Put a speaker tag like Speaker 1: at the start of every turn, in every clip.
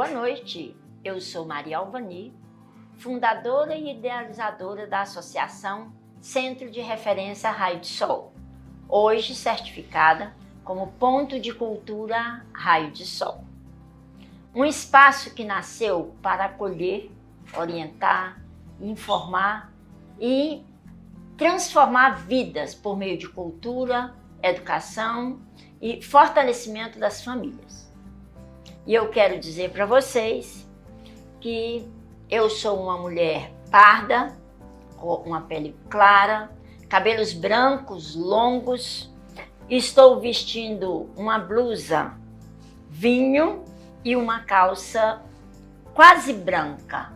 Speaker 1: Boa noite, eu sou Maria Alvani, fundadora e idealizadora da Associação Centro de Referência Raio de Sol, hoje certificada como Ponto de Cultura Raio de Sol. Um espaço que nasceu para acolher, orientar, informar e transformar vidas por meio de cultura, educação e fortalecimento das famílias. E eu quero dizer para vocês que eu sou uma mulher parda, com uma pele clara, cabelos brancos, longos, estou vestindo uma blusa vinho e uma calça quase branca.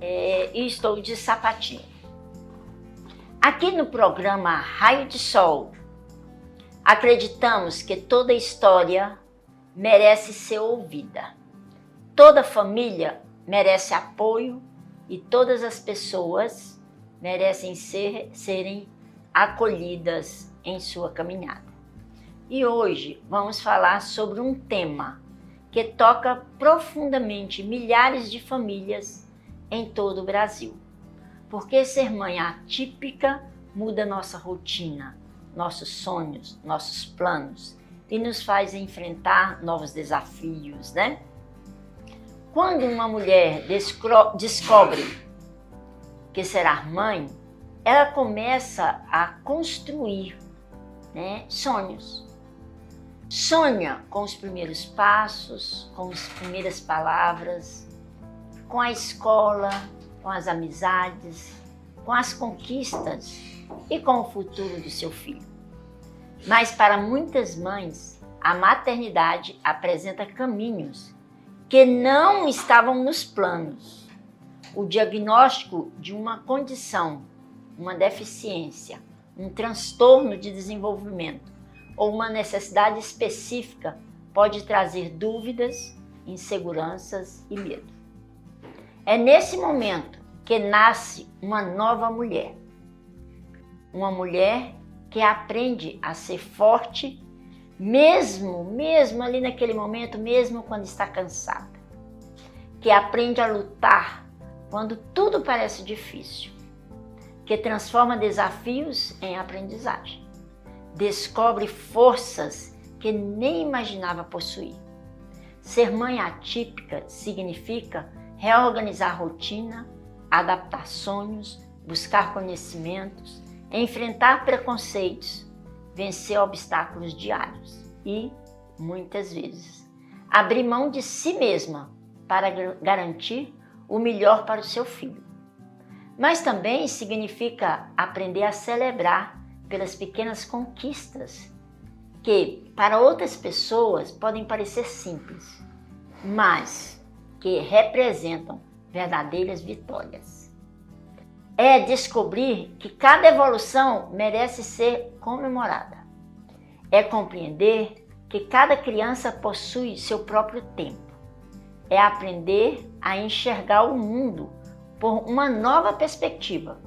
Speaker 1: E estou de sapatinho. Aqui no programa Raio de Sol, acreditamos que toda história merece ser ouvida. Toda família merece apoio e todas as pessoas merecem serem acolhidas em sua caminhada. E hoje vamos falar sobre um tema que toca profundamente milhares de famílias em todo o Brasil. Porque ser mãe atípica muda nossa rotina, nossos sonhos, nossos planos e nos faz enfrentar novos desafios, né? Quando uma mulher descobre que será mãe, ela começa a construir, né, sonhos. Sonha com os primeiros passos, com as primeiras palavras, com a escola, com as amizades, com as conquistas e com o futuro do seu filho. Mas para muitas mães, a maternidade apresenta caminhos que não estavam nos planos. O diagnóstico de uma condição, uma deficiência, um transtorno de desenvolvimento ou uma necessidade específica pode trazer dúvidas, inseguranças e medo. É nesse momento que nasce uma nova mulher. Uma mulher que aprende a ser forte, mesmo ali naquele momento, mesmo quando está cansada. Que aprende a lutar quando tudo parece difícil. Que transforma desafios em aprendizagem. Descobre forças que nem imaginava possuir. Ser mãe atípica significa reorganizar a rotina, adaptar sonhos, buscar conhecimentos, enfrentar preconceitos, vencer obstáculos diários e, muitas vezes, abrir mão de si mesma para garantir o melhor para o seu filho. Mas também significa aprender a celebrar pelas pequenas conquistas que, para outras pessoas, podem parecer simples, mas que representam verdadeiras vitórias. É descobrir que cada evolução merece ser comemorada. É compreender que cada criança possui seu próprio tempo. É aprender a enxergar o mundo por uma nova perspectiva.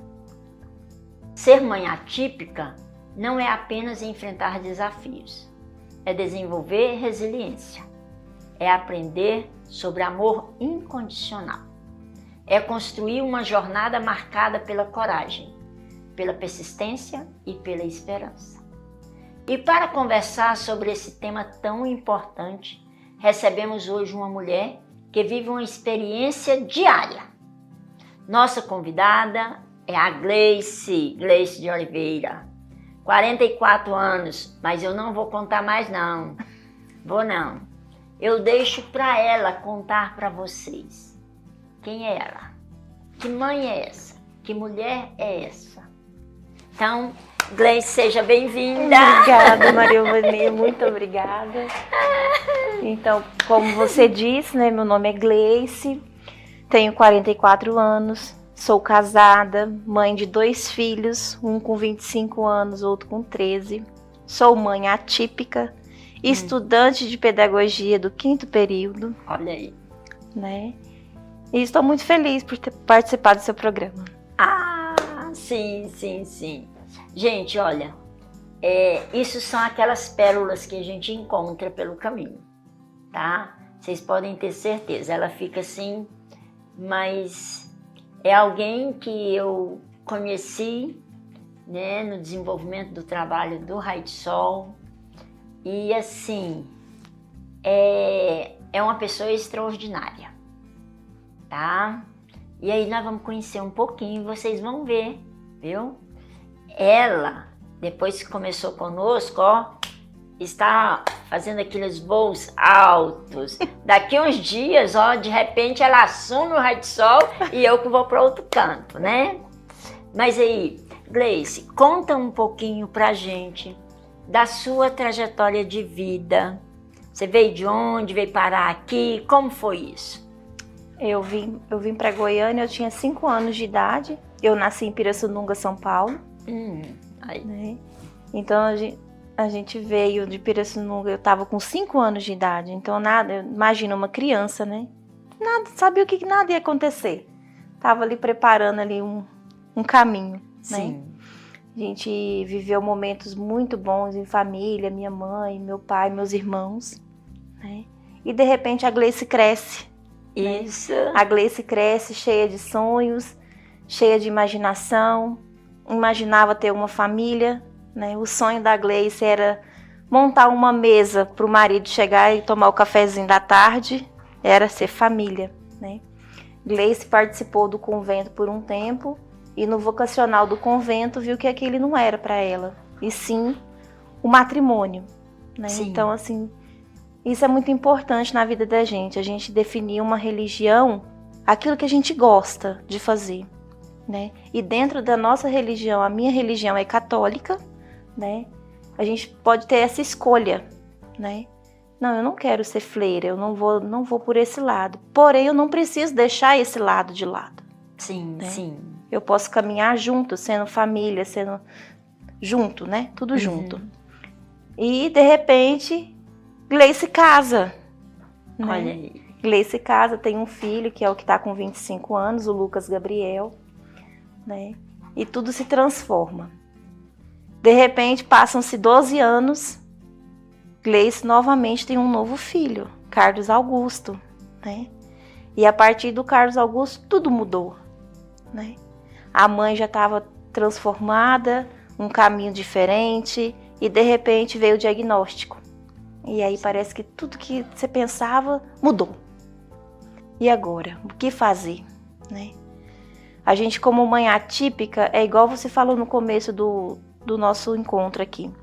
Speaker 1: Ser mãe atípica não é apenas enfrentar desafios. É desenvolver resiliência. É aprender sobre amor incondicional. É construir uma jornada marcada pela coragem, pela persistência e pela esperança. E para conversar sobre esse tema tão importante, recebemos hoje uma mulher que vive uma experiência diária. Nossa convidada é a Gleice de Oliveira, 44 anos, mas eu não vou contar mais não, vou não. Eu deixo para ela contar para vocês. Quem é ela? Que mãe é essa? Que mulher é essa? Então, Gleice, seja bem-vinda.
Speaker 2: Obrigada, Maria Alvani, muito obrigada. Então, como você disse, né, meu nome é Gleice, tenho 44 anos, sou casada, mãe de 2 filhos, um com 25 anos, outro com 13. Sou mãe atípica, estudante de pedagogia do 5º período.
Speaker 1: Olha aí.
Speaker 2: Né? E estou muito feliz por ter participado do seu programa.
Speaker 1: Ah, sim. Gente, olha, isso são aquelas pérolas que a gente encontra pelo caminho, tá? vocês podem ter certeza. Ela fica assim, mas é alguém que eu conheci, né, no desenvolvimento do trabalho do Raio de Sol. E assim, é uma pessoa extraordinária, tá? E aí nós vamos conhecer um pouquinho, vocês vão ver, viu? Ela, depois que começou conosco, ó, está fazendo aqueles voos altos. Daqui uns dias, ó, de repente ela assume o Raio de Sol e eu que vou para outro canto, né? Mas aí, Gleice, conta um pouquinho pra gente da sua trajetória de vida. Você veio de onde? Veio parar aqui? Como foi isso?
Speaker 2: Eu vim para Goiânia, eu tinha 5 anos de idade. Eu nasci em Pirassununga, São Paulo.
Speaker 1: Aí.
Speaker 2: Né? Então a gente veio de Pirassununga, eu estava com 5 anos de idade. Então imagina uma criança, né? Sabia o que nada ia acontecer. Tava ali preparando ali um caminho,
Speaker 1: Sim.
Speaker 2: né? A gente viveu momentos muito bons em família, minha mãe, meu pai, meus irmãos, né? E de repente a Gleice cresce.
Speaker 1: Isso.
Speaker 2: Né? A Gleice cresce cheia de sonhos, cheia de imaginação, imaginava ter uma família, né? O sonho da Gleice era montar uma mesa para o marido chegar e tomar o cafezinho da tarde, era ser família, né? Gleice participou do convento por um tempo e no vocacional do convento viu que aquele não era para ela, e sim o matrimônio, né?
Speaker 1: Sim.
Speaker 2: Então, assim, isso é muito importante na vida da gente, a gente definir uma religião, aquilo que a gente gosta de fazer, né? E dentro da nossa religião, a minha religião é católica, né? A gente pode ter essa escolha, né? Não, eu não quero ser freira, eu não vou por esse lado. Porém, eu não preciso deixar esse lado de lado.
Speaker 1: Sim,
Speaker 2: né?
Speaker 1: sim.
Speaker 2: Eu posso caminhar junto, sendo família, sendo junto, né? Tudo junto. E, de repente, Gleice casa. Né?
Speaker 1: Olha aí.
Speaker 2: Gleice casa, tem um filho, que é o que está com 25 anos, o Lucas Gabriel. Né? E tudo se transforma. De repente, passam-se 12 anos, Gleice novamente tem um novo filho, Carlos Augusto, né? E a partir do Carlos Augusto, tudo mudou, né? A mãe já estava transformada, um caminho diferente, e de repente veio o diagnóstico. E aí parece que tudo que você pensava mudou. E agora? O que fazer, né? A gente, como mãe atípica, é igual você falou no começo do nosso encontro aqui.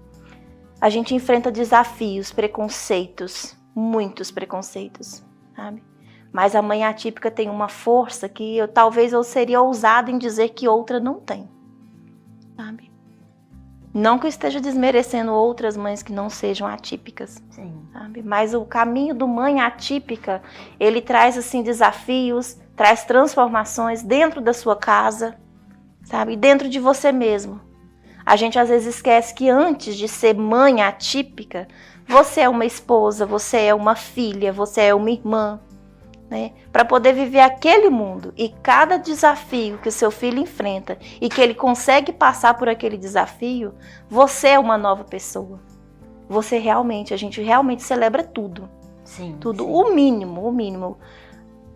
Speaker 2: A gente enfrenta desafios, preconceitos, muitos preconceitos, sabe? Mas a mãe atípica tem uma força que talvez eu seria ousada em dizer que outra não tem, sabe? Não que eu esteja desmerecendo outras mães que não sejam atípicas,
Speaker 1: Sim.
Speaker 2: sabe? Mas o caminho do mãe atípica, ele traz assim desafios, traz transformações dentro da sua casa, sabe? Dentro de você mesmo. A gente às vezes esquece que antes de ser mãe atípica, você é uma esposa, você é uma filha, você é uma irmã, né? Para poder viver aquele mundo. E cada desafio que o seu filho enfrenta e que ele consegue passar por aquele desafio, você é uma nova pessoa. Você realmente, a gente realmente celebra tudo.
Speaker 1: Sim.
Speaker 2: Tudo,
Speaker 1: sim.
Speaker 2: o mínimo.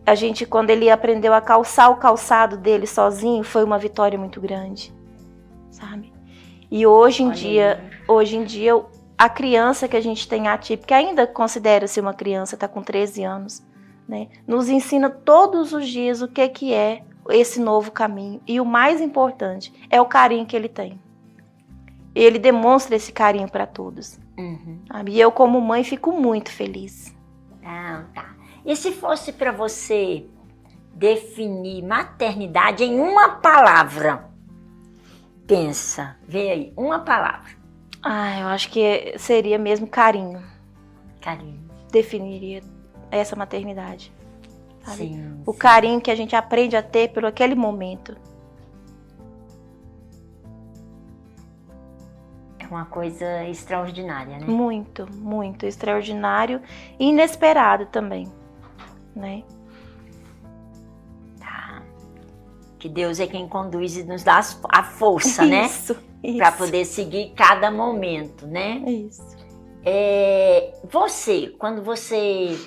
Speaker 2: A gente, quando ele aprendeu a calçar o calçado dele sozinho, foi uma vitória muito grande, sabe? E hoje em dia, a criança que a gente tem atípica, ainda considera-se uma criança, está com 13 anos, né? Nos ensina todos os dias o que é esse novo caminho. E o mais importante é o carinho que ele tem. Ele demonstra esse carinho para todos. Sabe? E eu, como mãe, fico muito feliz.
Speaker 1: Ah, tá. E se fosse para você definir maternidade em uma palavra? Pensa, vê aí, uma palavra.
Speaker 2: Eu acho que seria mesmo carinho.
Speaker 1: Carinho.
Speaker 2: Definiria essa maternidade. Sabe?
Speaker 1: Sim.
Speaker 2: O carinho que a gente aprende a ter por aquele momento.
Speaker 1: É uma coisa extraordinária, né?
Speaker 2: Muito, muito extraordinário e inesperado também, né?
Speaker 1: Tá. Que Deus é quem conduz e nos dá a força, né?
Speaker 2: Isso.
Speaker 1: Para poder seguir cada momento, né?
Speaker 2: Isso.
Speaker 1: Você, quando você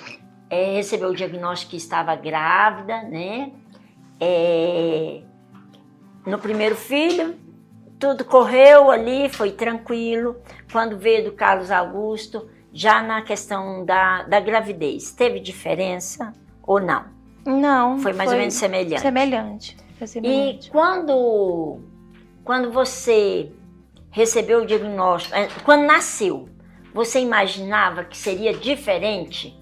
Speaker 1: recebeu o diagnóstico que estava grávida, né? No primeiro filho, tudo correu ali, foi tranquilo. Quando veio do Carlos Augusto, já na questão da gravidez, teve diferença ou não?
Speaker 2: Não.
Speaker 1: Foi mais ou menos semelhante.
Speaker 2: Foi semelhante.
Speaker 1: E quando você recebeu o diagnóstico, quando nasceu, você imaginava que seria diferente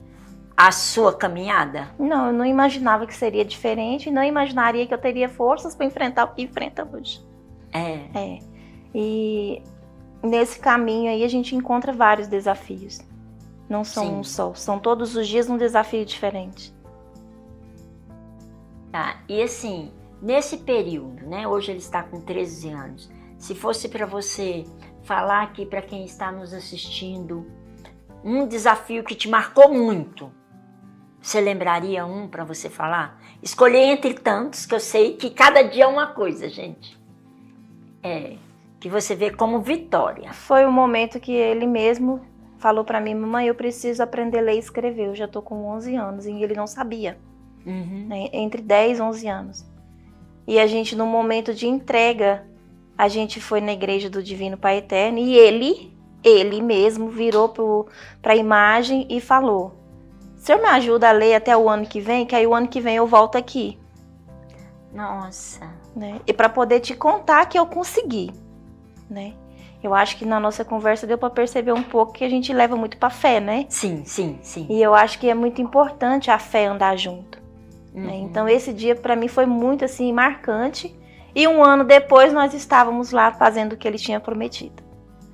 Speaker 1: a sua caminhada?
Speaker 2: Não, eu não imaginava que seria diferente, não imaginaria que eu teria forças para enfrentar o que enfrenta hoje. E nesse caminho aí a gente encontra vários desafios. Não são um só, são todos os dias um desafio diferente.
Speaker 1: Tá, e assim, nesse período, né? Hoje ele está com 13 anos. Se fosse para você falar aqui para quem está nos assistindo, um desafio que te marcou muito, você lembraria um para você falar? Escolher entre tantos, que eu sei que cada dia é uma coisa, gente. Que você vê como vitória.
Speaker 2: Foi o momento que ele mesmo falou para mim: mamãe, eu preciso aprender a ler e escrever. Eu já tô com 11 anos e ele não sabia. Né? Entre 10 e 11 anos. E a gente, no momento de entrega, a gente foi na igreja do Divino Pai Eterno e ele mesmo virou para a imagem e falou: o senhor me ajuda a ler até o ano que vem, que aí o ano que vem eu volto aqui.
Speaker 1: Nossa.
Speaker 2: Né? E para poder te contar que eu consegui. Né? Eu acho que na nossa conversa deu para perceber um pouco que a gente leva muito para fé, né?
Speaker 1: Sim.
Speaker 2: E eu acho que é muito importante a fé andar junto. Né? Então esse dia para mim foi muito assim marcante. E um ano depois nós estávamos lá fazendo o que ele tinha prometido.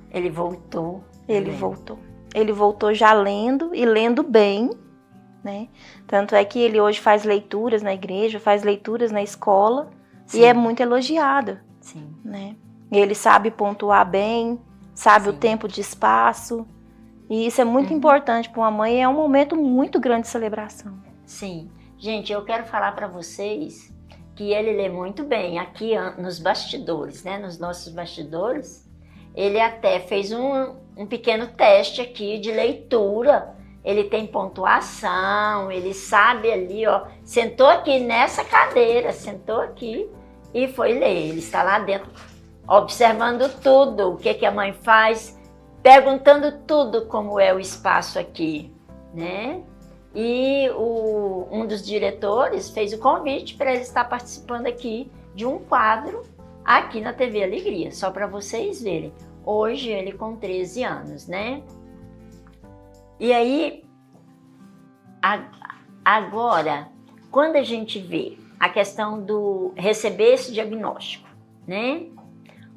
Speaker 1: Ele voltou.
Speaker 2: Ele voltou. Ele voltou já lendo e lendo bem. Né? Tanto é que ele hoje faz leituras na igreja, faz leituras na escola. Sim. E é muito elogiado.
Speaker 1: Sim.
Speaker 2: Né? Ele sabe pontuar bem, sabe o tempo de espaço. E isso é muito importante para uma mãe. É um momento muito grande de celebração.
Speaker 1: Sim. Gente, eu quero falar para vocês que ele lê muito bem. Aqui nos bastidores, né? Nos nossos bastidores, ele até fez um pequeno teste aqui de leitura. Ele tem pontuação, ele sabe ali, ó. Sentou aqui nessa cadeira, sentou aqui e foi ler. Ele está lá dentro, observando tudo, o que a mãe faz, perguntando tudo como é o espaço aqui, né? E um dos diretores fez o convite para ele estar participando aqui de um quadro aqui na TV Alegria, só para vocês verem. Hoje ele com 13 anos, né? E aí, agora, quando a gente vê a questão do receber esse diagnóstico, né?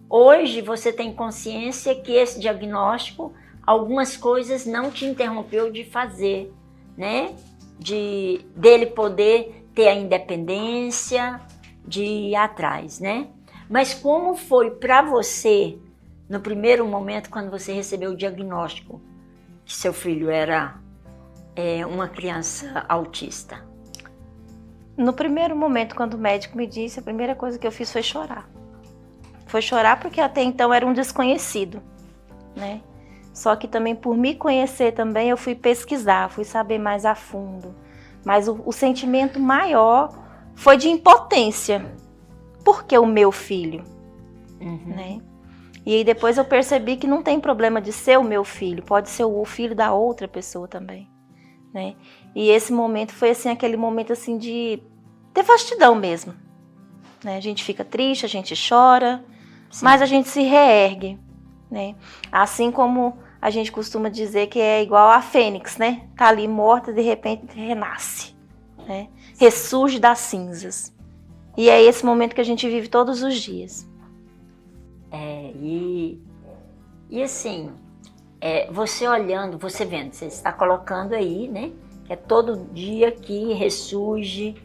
Speaker 1: Hoje você tem consciência que esse diagnóstico, algumas coisas não te interrompeu de fazer, né? Dele poder ter a independência, de ir atrás, né? Mas como foi para você, no primeiro momento, quando você recebeu o diagnóstico, que seu filho era uma criança autista?
Speaker 2: No primeiro momento, quando o médico me disse, a primeira coisa que eu fiz foi chorar. Foi chorar porque até então era um desconhecido, né? Só que também por me conhecer também eu fui pesquisar, fui saber mais a fundo. Mas o sentimento maior foi de impotência. Por que o meu filho? Né? E aí depois eu percebi que não tem problema de ser o meu filho, pode ser o filho da outra pessoa também. Né? E esse momento foi assim, aquele momento assim de devastidão mesmo. Né? A gente fica triste, a gente chora, mas a gente se reergue. Né? Assim como a gente costuma dizer que é igual a fênix, né? Tá ali morta, de repente renasce, né? Ressurge das cinzas. E é esse momento que a gente vive todos os dias.
Speaker 1: E assim, você olhando, você vendo, você está colocando aí, né? Que é todo dia que ressurge.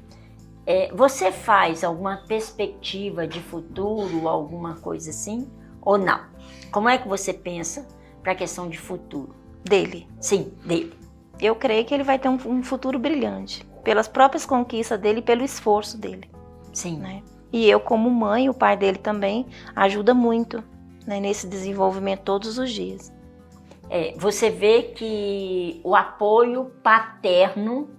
Speaker 1: Você faz alguma perspectiva de futuro, alguma coisa assim? Ou não? Como é que você pensa para a questão de futuro?
Speaker 2: Dele?
Speaker 1: Sim, dele.
Speaker 2: Eu creio que ele vai ter um futuro brilhante, pelas próprias conquistas dele e pelo esforço dele.
Speaker 1: Sim.
Speaker 2: Né? E eu, como mãe, o pai dele também, ajuda muito, né, nesse desenvolvimento todos os dias.
Speaker 1: Você vê que o apoio paterno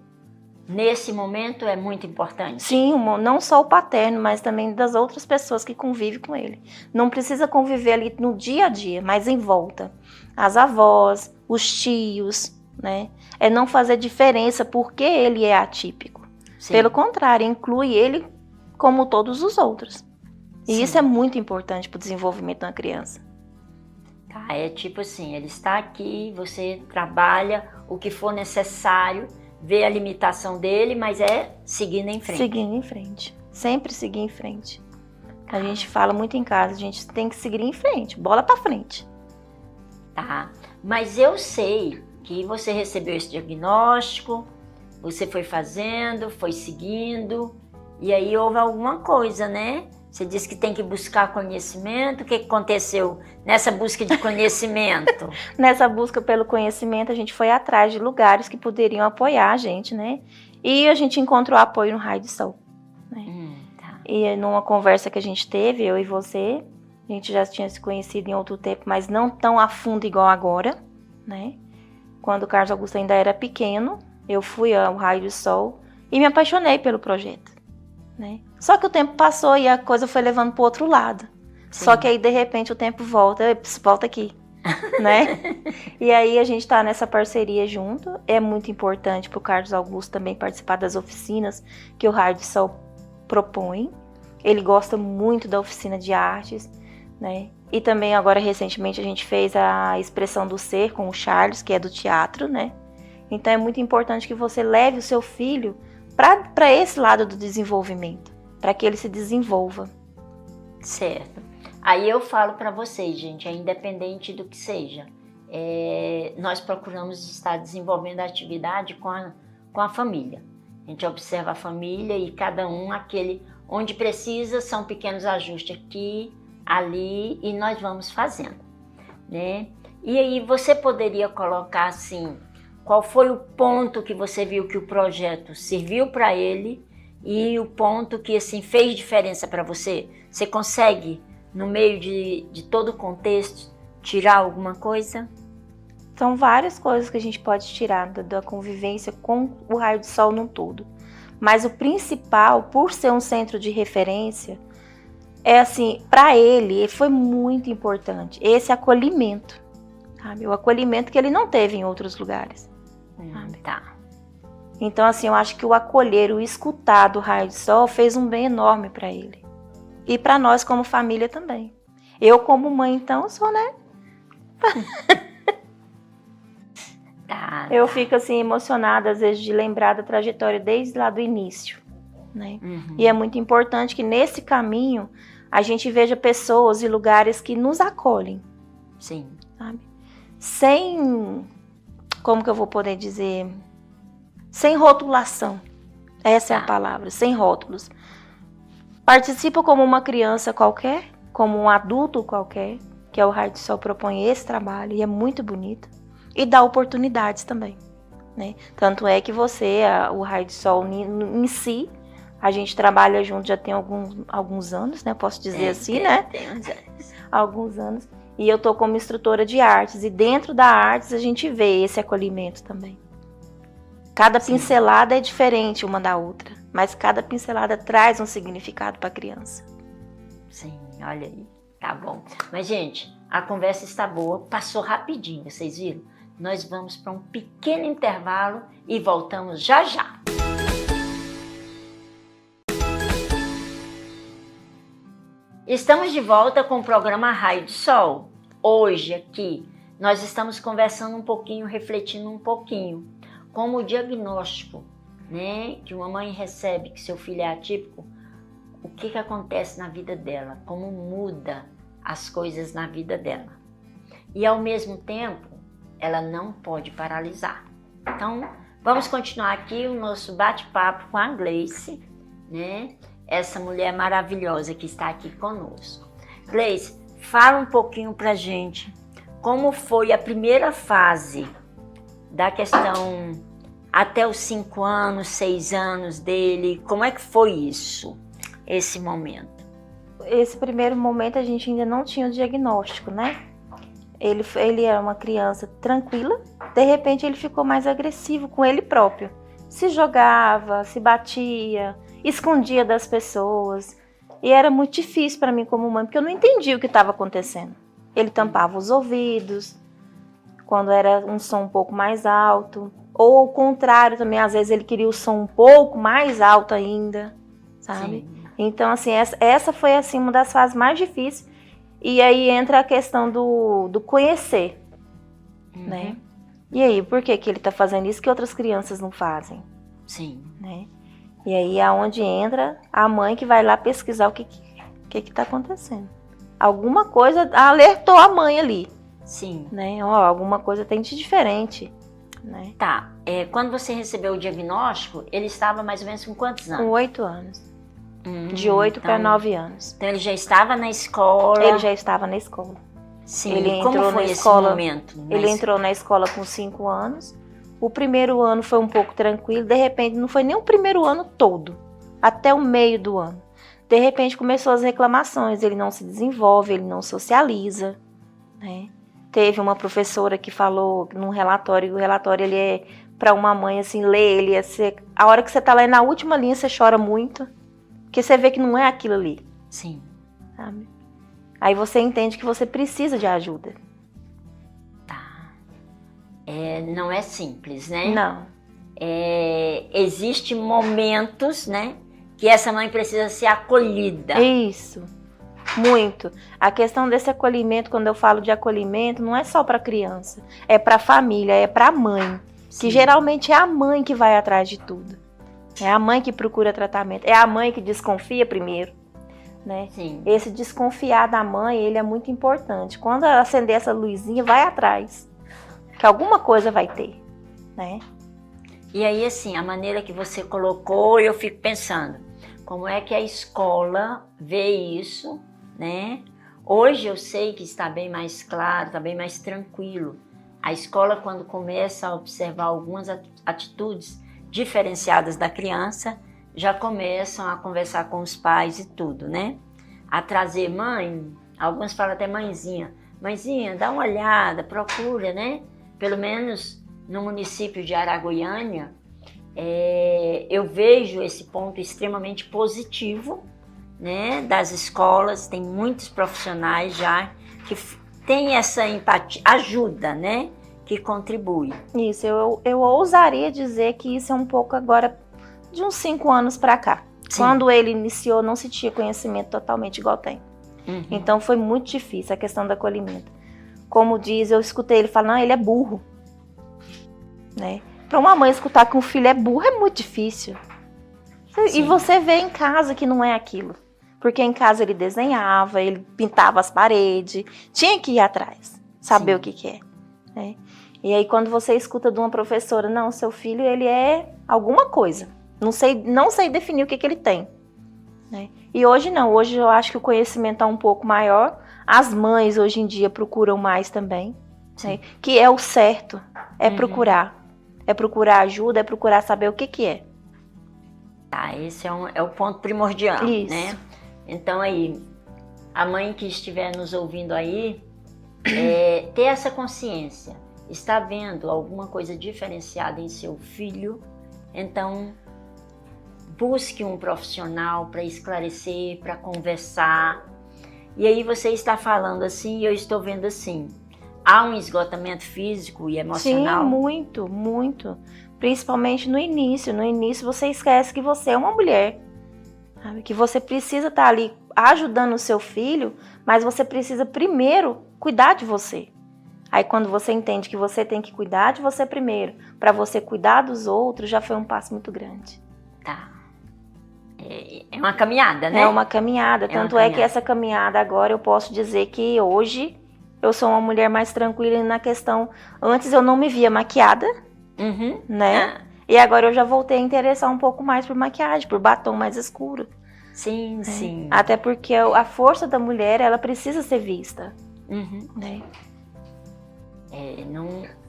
Speaker 1: nesse momento é muito importante.
Speaker 2: Sim, não só o paterno, mas também das outras pessoas que convivem com ele. Não precisa conviver ali no dia a dia, mas em volta. As avós, os tios, né? É não fazer diferença porque ele é atípico.
Speaker 1: Sim.
Speaker 2: Pelo contrário, inclui ele como todos os outros. E
Speaker 1: Sim.
Speaker 2: isso é muito importante para o desenvolvimento da criança.
Speaker 1: Tá, é tipo assim, ele está aqui, você trabalha o que for necessário, vê a limitação dele, mas é seguindo em frente.
Speaker 2: Seguindo em frente. Sempre seguir em frente. A gente fala muito em casa, a gente tem que seguir em frente, bola para frente.
Speaker 1: Tá, mas eu sei que você recebeu esse diagnóstico, você foi fazendo, foi seguindo, e aí houve alguma coisa, né? Você disse que tem que buscar conhecimento. O que aconteceu nessa busca de conhecimento?
Speaker 2: Nessa busca pelo conhecimento, a gente foi atrás de lugares que poderiam apoiar a gente, né? E a gente encontrou apoio no Raio de Sol. Né?
Speaker 1: Tá.
Speaker 2: E numa conversa que a gente teve, eu e você, a gente já tinha se conhecido em outro tempo, mas não tão a fundo igual agora, né? Quando o Carlos Augusto ainda era pequeno, eu fui ao Raio de Sol e me apaixonei pelo projeto. Né? Só que o tempo passou e a coisa foi levando para o outro lado.
Speaker 1: Sim.
Speaker 2: Só que aí de repente o tempo volta aqui, né? E aí a gente está nessa parceria junto. É muito importante para o Carlos Augusto também participar das oficinas que o Raio de Sol propõe. Ele gosta muito da oficina de artes, né? E também agora recentemente a gente fez a expressão do ser com o Charles, que é do teatro, né? Então é muito importante que você leve o seu filho para esse lado do desenvolvimento, para que ele se desenvolva.
Speaker 1: Certo. Aí eu falo para vocês, gente, independente do que seja, nós procuramos estar desenvolvendo a atividade com a família. A gente observa a família e cada um aquele onde precisa, são pequenos ajustes aqui, ali, e nós vamos fazendo, né? E aí você poderia colocar assim, qual foi o ponto que você viu que o projeto serviu para ele e o ponto que assim fez diferença para você? Você consegue, no meio de todo o contexto, tirar alguma coisa?
Speaker 2: São várias coisas que a gente pode tirar da convivência com o Raio de Sol num todo. Mas o principal, por ser um centro de referência, é assim, para ele foi muito importante esse acolhimento, sabe? O acolhimento que ele não teve em outros lugares.
Speaker 1: Tá.
Speaker 2: Então, assim, eu acho que o acolher, o escutar do Raio de Sol fez um bem enorme para ele. E para nós como família também. Eu como mãe, então, sou, né?
Speaker 1: Tá.
Speaker 2: Eu fico, assim, emocionada, às vezes, de lembrar da trajetória desde lá do início, né?
Speaker 1: Uhum.
Speaker 2: E é muito importante que nesse caminho a gente veja pessoas e lugares que nos acolhem.
Speaker 1: Sim.
Speaker 2: Sabe? Sem... Como que eu vou poder dizer? Sem rotulação. Essa é a palavra, sem rótulos. Participa como uma criança qualquer, como um adulto qualquer, que é o Raio de Sol propõe esse trabalho, e é muito bonito. E dá oportunidades também, né? Tanto é que o Raio de Sol em si, a gente trabalha junto já tem alguns anos, né? Posso dizer assim, né?
Speaker 1: Tem uns anos.
Speaker 2: Alguns anos. E eu tô como instrutora de artes. E dentro da artes a gente vê esse acolhimento também. Cada pincelada é diferente uma da outra. Mas cada pincelada traz um significado para a criança.
Speaker 1: Sim, olha aí. Tá bom. Mas, gente, a conversa está boa. Passou rapidinho, vocês viram? Nós vamos para um pequeno intervalo e voltamos já já. Estamos de volta com o programa Raio de Sol. Hoje aqui nós estamos conversando um pouquinho, refletindo um pouquinho como o diagnóstico, né, que uma mãe recebe que seu filho é atípico, o que acontece na vida dela, como muda as coisas na vida dela. E ao mesmo tempo, ela não pode paralisar. Então, vamos continuar aqui o nosso bate-papo com a Gleice, né? Essa mulher maravilhosa que está aqui conosco. Gleice, fala um pouquinho pra gente como foi a primeira fase da questão até os 5 anos, 6 anos dele. Como é que foi isso, esse momento?
Speaker 2: Esse primeiro momento a gente ainda não tinha o diagnóstico, né? Ele era uma criança tranquila, de repente ele ficou mais agressivo com ele próprio. se jogava, se batia, escondia das pessoas. E era muito difícil para mim como mãe, porque eu não entendia o que estava acontecendo. Ele tampava os ouvidos, quando era um som um pouco mais alto. Ou ao contrário também, às vezes ele queria o som um pouco mais alto ainda, sabe?
Speaker 1: Sim.
Speaker 2: Então, assim, essa foi assim, uma das fases mais difíceis. E aí entra a questão do conhecer, né? E aí, por que ele está fazendo isso que outras crianças não fazem?
Speaker 1: Sim.
Speaker 2: Né? E aí é onde entra a mãe que vai lá pesquisar o que está acontecendo. Alguma coisa alertou a mãe ali.
Speaker 1: Sim.
Speaker 2: Né? Alguma coisa tem de diferente. Né?
Speaker 1: Tá. Quando você recebeu o diagnóstico, ele estava mais ou menos com quantos anos?
Speaker 2: Com 8 anos. De 8 para 9 anos.
Speaker 1: Então ele já estava na escola?
Speaker 2: Ele já estava na escola.
Speaker 1: Sim.
Speaker 2: Ele
Speaker 1: Como
Speaker 2: entrou
Speaker 1: foi
Speaker 2: na
Speaker 1: esse
Speaker 2: escola,
Speaker 1: momento?
Speaker 2: Ele entrou na escola com 5 anos. O primeiro ano foi um pouco tranquilo. De repente, não foi nem o primeiro ano todo. Até o meio do ano. De repente, começou as reclamações. Ele não se desenvolve, ele não socializa. Né? Teve uma professora que falou num relatório, o relatório ele é para uma mãe assim, ler, ele a hora que você tá lá na última linha, você chora muito. Porque você vê que não é aquilo ali.
Speaker 1: Sim.
Speaker 2: Sabe? Aí você entende que você precisa de ajuda.
Speaker 1: Tá. Não é simples, né?
Speaker 2: Não.
Speaker 1: Existem momentos, né? Que essa mãe precisa ser acolhida.
Speaker 2: Isso. Muito. A questão desse acolhimento, quando eu falo de acolhimento, não é só para criança. É para a família, é para a mãe.
Speaker 1: Sim.
Speaker 2: Que geralmente é a mãe que vai atrás de tudo. É a mãe que procura tratamento. É a mãe que desconfia primeiro. Né?
Speaker 1: Sim.
Speaker 2: Esse desconfiar da mãe, ele é muito importante. Quando acender essa luzinha, vai atrás. Que alguma coisa vai ter. Né?
Speaker 1: E aí, assim, a maneira que você colocou, eu fico pensando, como é que a escola vê isso, né? Hoje eu sei que está bem mais claro, está bem mais tranquilo. A escola, quando começa a observar algumas atitudes diferenciadas da criança, já começam a conversar com os pais e tudo, né? A trazer mãe, alguns falam até mãezinha, dá uma olhada, procura, né? Pelo menos no município de Araguaiânia, eu vejo esse ponto extremamente positivo, né? Das escolas, tem muitos profissionais já que têm essa empatia, ajuda, né? Que contribui.
Speaker 2: Isso, eu ousaria dizer que isso é um pouco agora de uns 5 anos para cá. Sim. Quando ele iniciou, não se tinha conhecimento totalmente igual tem.
Speaker 1: Uhum.
Speaker 2: Então foi muito difícil a questão do acolhimento. Como diz, eu escutei ele falar, não, ele é burro. Né? Para uma mãe escutar que um filho é burro é muito difícil. Sim. E você vê em casa que não é aquilo. Porque em casa ele desenhava, ele pintava as paredes, tinha que ir atrás, saber Sim. o que é. Né? E aí quando você escuta de uma professora, não, seu filho ele é alguma coisa, não sei definir o que ele tem. Né? E hoje não, hoje eu acho que o conhecimento está um pouco maior, as mães hoje em dia procuram mais também, né? Que é o certo, é procurar ajuda, é procurar saber o que é.
Speaker 1: Tá, esse é o ponto primordial,
Speaker 2: Isso.
Speaker 1: Né? Então aí, a mãe que estiver nos ouvindo aí, ter essa consciência, está vendo alguma coisa diferenciada em seu filho, então busque um profissional para esclarecer, para conversar. E aí você está falando assim e eu estou vendo assim, há um esgotamento físico e emocional?
Speaker 2: Sim, muito, muito. Principalmente no início. No início você esquece que você é uma mulher. Sabe? Que você precisa estar ali ajudando o seu filho, mas você precisa primeiro cuidar de você. Aí quando você entende que você tem que cuidar de você primeiro, para você cuidar dos outros, já foi um passo muito grande.
Speaker 1: Tá. É uma caminhada, né?
Speaker 2: É uma caminhada. Tanto é que essa caminhada agora eu posso dizer que hoje eu sou uma mulher mais tranquila na questão... Antes eu não me via maquiada, né? E agora eu já voltei a interessar um pouco mais por maquiagem, por batom mais escuro.
Speaker 1: Sim, sim.
Speaker 2: Até porque a força da mulher, ela precisa ser vista. Né?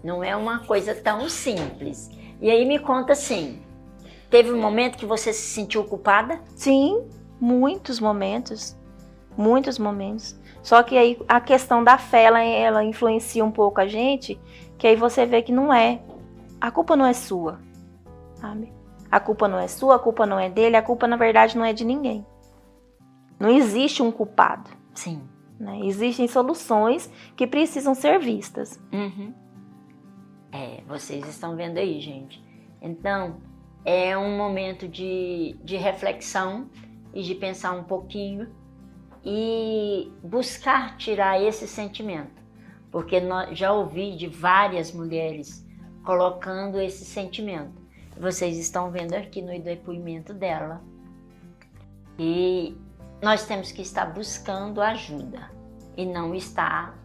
Speaker 1: Não é uma coisa tão simples. E aí me conta assim, teve um momento que você se sentiu culpada?
Speaker 2: Sim, muitos momentos. Muitos momentos. Só que aí a questão da fé, ela influencia um pouco a gente, que aí você vê que não é. A culpa não é sua. sabe? A culpa não é sua, a culpa não é dele, a culpa na verdade não é de ninguém. Não existe um culpado.
Speaker 1: Sim.
Speaker 2: Né? Existem soluções que precisam ser vistas.
Speaker 1: Uhum. Vocês estão vendo aí, gente. Então, é um momento de reflexão e de pensar um pouquinho e buscar tirar esse sentimento. Porque já ouvi de várias mulheres colocando esse sentimento. Vocês estão vendo aqui no depoimento dela. E nós temos que estar buscando ajuda e não estar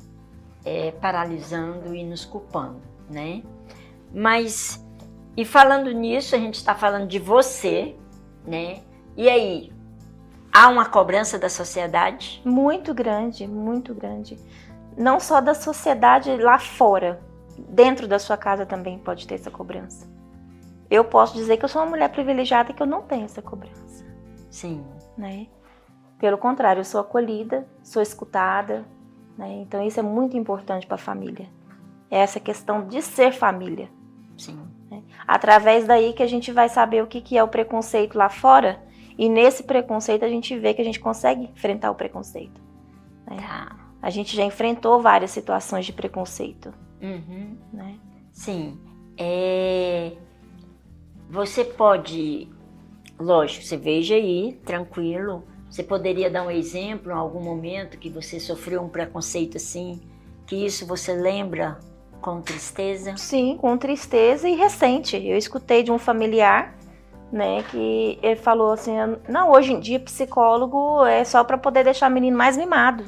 Speaker 1: paralisando e nos culpando, né? Mas, e falando nisso, a gente está falando de você, né? E aí, há uma cobrança da sociedade?
Speaker 2: Muito grande, muito grande. Não só da sociedade lá fora, dentro da sua casa também pode ter essa cobrança. Eu posso dizer que eu sou uma mulher privilegiada e que eu não tenho essa cobrança.
Speaker 1: Sim.
Speaker 2: Né? Pelo contrário, eu sou acolhida, sou escutada, né? Então isso é muito importante para a família. É essa questão de ser família.
Speaker 1: Sim.
Speaker 2: Né? Através daí que a gente vai saber o que é o preconceito lá fora, e nesse preconceito a gente vê que a gente consegue enfrentar o preconceito. Né?
Speaker 1: Tá.
Speaker 2: A gente já enfrentou várias situações de preconceito.
Speaker 1: Uhum.
Speaker 2: Né?
Speaker 1: Sim. Você pode, lógico, você veja aí, tranquilo, você poderia dar um exemplo em algum momento que você sofreu um preconceito assim, que isso você lembra com tristeza?
Speaker 2: Sim, com tristeza e recente. Eu escutei de um familiar, né, que ele falou assim, não, hoje em dia psicólogo é só para poder deixar o menino mais mimado.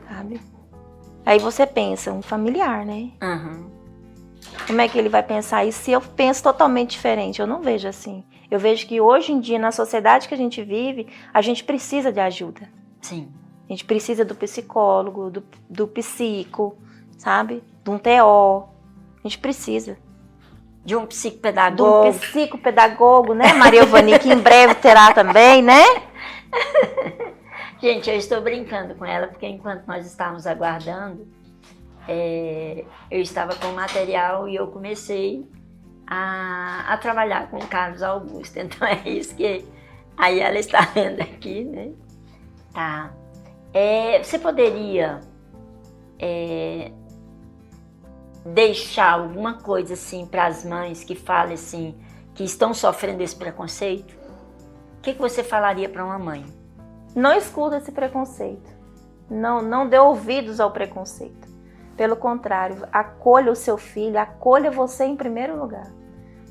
Speaker 2: Sabe? Aí você pensa, um familiar, né?
Speaker 1: Uhum.
Speaker 2: Como é que ele vai pensar isso se eu penso totalmente diferente? Eu não vejo assim. Eu vejo que hoje em dia, na sociedade que a gente vive, a gente precisa de ajuda.
Speaker 1: Sim.
Speaker 2: A gente precisa do psicólogo, do psico, sabe? De um TO. A gente precisa.
Speaker 1: De um psicopedagogo.
Speaker 2: De um psicopedagogo, né, Maria Evani, que em breve terá também, né?
Speaker 1: Gente, eu estou brincando com ela, porque enquanto nós estávamos aguardando, eu estava com o material e eu comecei a trabalhar com o Carlos Augusto. Então é isso que aí ela está vendo aqui, né? Tá. Você poderia deixar alguma coisa assim para as mães que falem assim, que estão sofrendo esse preconceito? O que você falaria para uma mãe?
Speaker 2: Não escuta esse preconceito. Não dê ouvidos ao preconceito. Pelo contrário, acolha o seu filho, acolha você em primeiro lugar.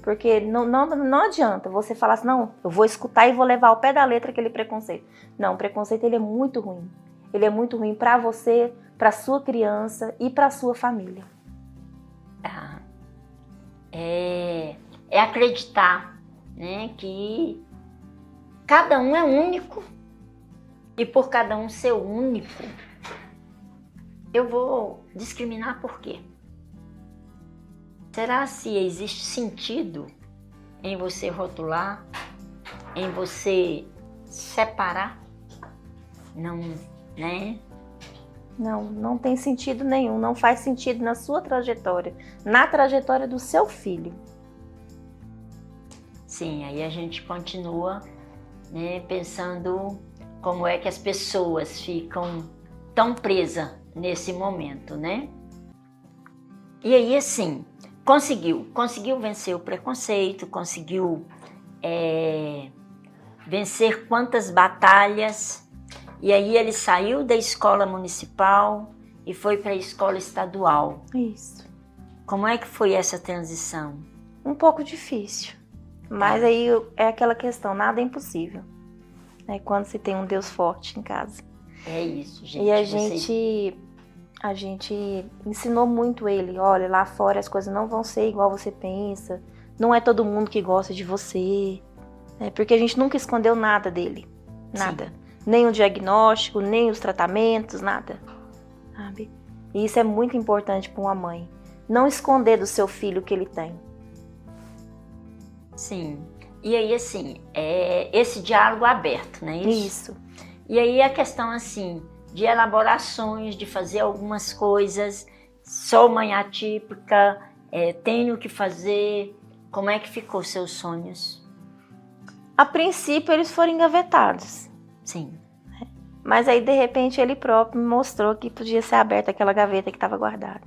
Speaker 2: Porque não adianta você falar assim, não, eu vou escutar e vou levar ao pé da letra aquele preconceito. Não, o preconceito ele é muito ruim. Ele é muito ruim para você, para sua criança e para sua família.
Speaker 1: É acreditar, né, que cada um é único e por cada um ser único, eu vou discriminar por quê? Será se existe sentido em você rotular, em você separar? Não, né?
Speaker 2: Não tem sentido nenhum, não faz sentido na sua trajetória, na trajetória do seu filho.
Speaker 1: Sim, aí a gente continua, né, pensando como é que as pessoas ficam tão presas nesse momento, né? E aí, assim, conseguiu vencer o preconceito, conseguiu vencer quantas batalhas. E aí ele saiu da escola municipal e foi para a escola estadual.
Speaker 2: Isso.
Speaker 1: Como é que foi essa transição?
Speaker 2: Um pouco difícil, mas aí é aquela questão, nada é impossível. É quando se tem um Deus forte em casa.
Speaker 1: É isso, gente.
Speaker 2: E a gente ensinou muito ele, olha, lá fora as coisas não vão ser igual você pensa, não é todo mundo que gosta de você, porque a gente nunca escondeu nada dele, nada. Sim. Nem o diagnóstico, nem os tratamentos, nada, sabe? E isso é muito importante para uma mãe. Não esconder do seu filho o que ele tem.
Speaker 1: Sim. E aí, assim, esse diálogo aberto, né?
Speaker 2: Isso.
Speaker 1: E aí a questão, assim, de elaborações, de fazer algumas coisas, sou mãe atípica, tenho que fazer. como é que ficou seus sonhos?
Speaker 2: A princípio eles foram engavetados.
Speaker 1: Sim.
Speaker 2: Mas aí de repente ele próprio me mostrou que podia ser aberta aquela gaveta que estava guardada.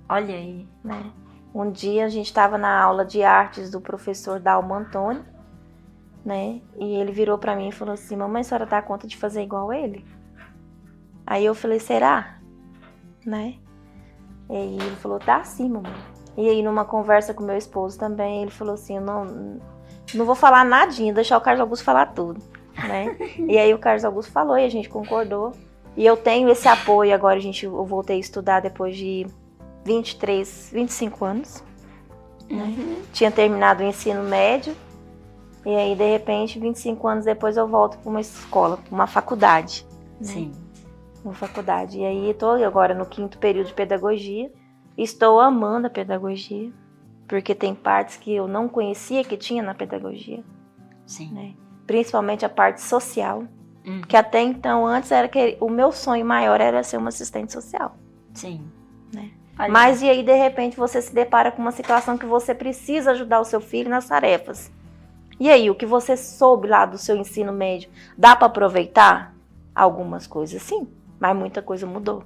Speaker 1: Olha aí.
Speaker 2: Né? Um dia a gente estava na aula de artes do professor Dalmo Antônio, né? E ele virou para mim e falou assim: mamãe, a senhora dá conta de fazer igual ele? Aí eu falei: será? Né? E aí ele falou: tá sim, mamãe. E aí numa conversa com meu esposo também, ele falou assim: eu não vou falar nadinha, deixar o Carlos Augusto falar tudo, né? E aí o Carlos Augusto falou e a gente concordou. E eu tenho esse apoio agora, eu voltei a estudar depois de 25 anos. Né? Tinha terminado o ensino médio. E aí, de repente, 25 anos depois eu volto para uma escola, para uma faculdade.
Speaker 1: Sim.
Speaker 2: Uma faculdade. E aí estou agora no 5º período de pedagogia. Estou amando a pedagogia, porque tem partes que eu não conhecia que tinha na pedagogia.
Speaker 1: Sim.
Speaker 2: Né? Principalmente a parte social, que até então, antes, era que o meu sonho maior era ser uma assistente social.
Speaker 1: Sim.
Speaker 2: Né? Mas e aí, de repente, você se depara com uma situação que você precisa ajudar o seu filho nas tarefas. E aí, o que você soube lá do seu ensino médio, dá para aproveitar? Algumas coisas sim, mas muita coisa mudou.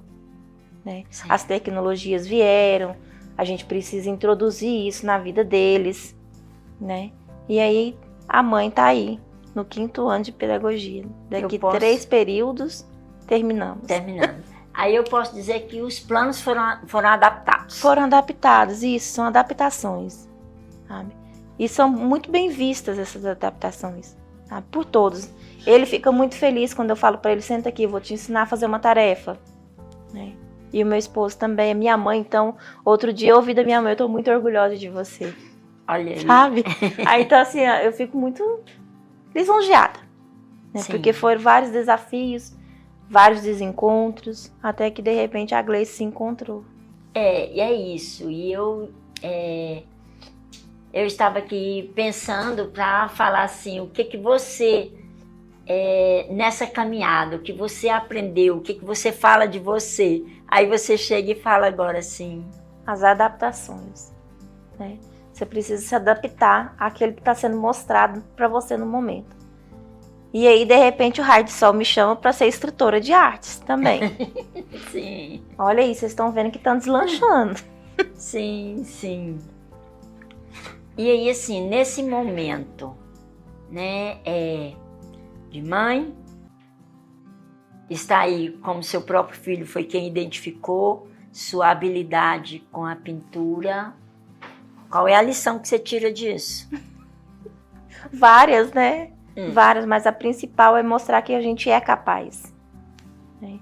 Speaker 2: Né? As tecnologias vieram, a gente precisa introduzir isso na vida deles. Né? E aí, a mãe está aí, no 5º ano de pedagogia. Daqui 3 períodos, terminamos.
Speaker 1: Aí eu posso dizer que os planos foram adaptados.
Speaker 2: Foram adaptados, isso, são adaptações. Sabe? E são muito bem vistas essas adaptações, sabe? Por todos. Ele fica muito feliz quando eu falo para ele: senta aqui, vou te ensinar a fazer uma tarefa. Né? E o meu esposo também, a minha mãe. Então, outro dia eu ouvi da minha mãe: eu tô muito orgulhosa de você.
Speaker 1: Olha aí.
Speaker 2: Sabe? Aí, então assim, eu fico muito lisonjeada. Né? Porque foram vários desafios, vários desencontros, até que de repente a Gleice se encontrou.
Speaker 1: E é isso. E eu estava aqui pensando para falar assim: o que você, nessa caminhada, o que você aprendeu, o que você fala de você. Aí você chega e fala agora assim:
Speaker 2: as adaptações. Né? Você precisa se adaptar àquilo que está sendo mostrado para você no momento. E aí, de repente, o Raio de Sol me chama para ser instrutora de artes também.
Speaker 1: Sim.
Speaker 2: Olha aí, vocês estão vendo que estão deslanchando.
Speaker 1: Sim, sim. E aí, assim, nesse momento, né, de mãe, está aí como seu próprio filho foi quem identificou sua habilidade com a pintura. Qual é a lição que você tira disso?
Speaker 2: Várias, né? Várias, mas a principal é mostrar que a gente é capaz. Né?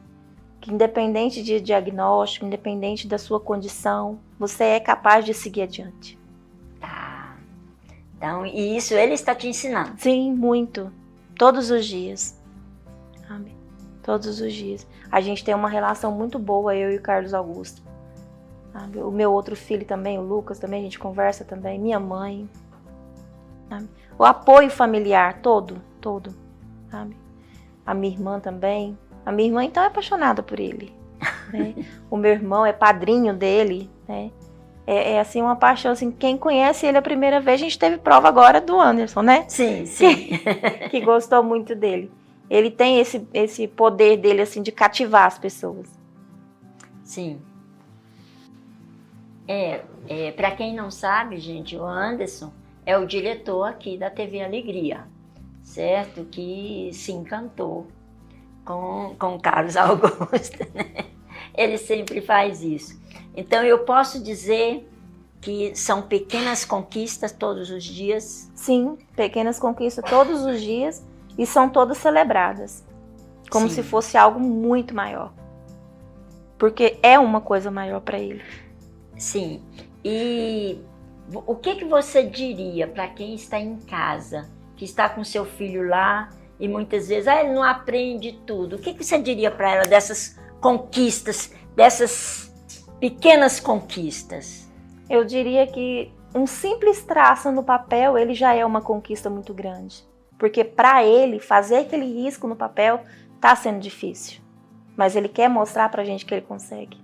Speaker 2: Que independente de diagnóstico, independente da sua condição, você é capaz de seguir adiante.
Speaker 1: Tá. Então, e isso ele está te ensinando?
Speaker 2: Sim, muito. Todos os dias. Sabe? Todos os dias. A gente tem uma relação muito boa, eu e o Carlos Augusto. Sabe? O meu outro filho também, o Lucas, também a gente conversa também. Minha mãe. Sabe? O apoio familiar todo. Sabe? A minha irmã também. A minha irmã, então, é apaixonada por ele. Né? O meu irmão é padrinho dele. Né? É assim, uma paixão. Assim, quem conhece ele a primeira vez, a gente teve prova agora do Anderson, né?
Speaker 1: Sim, sim.
Speaker 2: Que gostou muito dele. Ele tem esse poder dele, assim, de cativar as pessoas.
Speaker 1: Sim. Para quem não sabe, gente, o Anderson é o diretor aqui da TV Alegria, certo? Que se encantou com o Carlos Augusto, né? Ele sempre faz isso. Então, eu posso dizer que são pequenas conquistas todos os dias?
Speaker 2: Sim, pequenas conquistas todos os dias e são todas celebradas, como
Speaker 1: Sim.
Speaker 2: se fosse algo muito maior. Porque é uma coisa maior para ele.
Speaker 1: Sim. E o que você diria para quem está em casa, que está com seu filho lá e muitas vezes ele não aprende tudo? O que você diria para ela dessas conquistas, dessas pequenas conquistas?
Speaker 2: Eu diria que um simples traço no papel, ele já é uma conquista muito grande. Porque para ele, fazer aquele risco no papel está sendo difícil. Mas ele quer mostrar para a gente que ele consegue.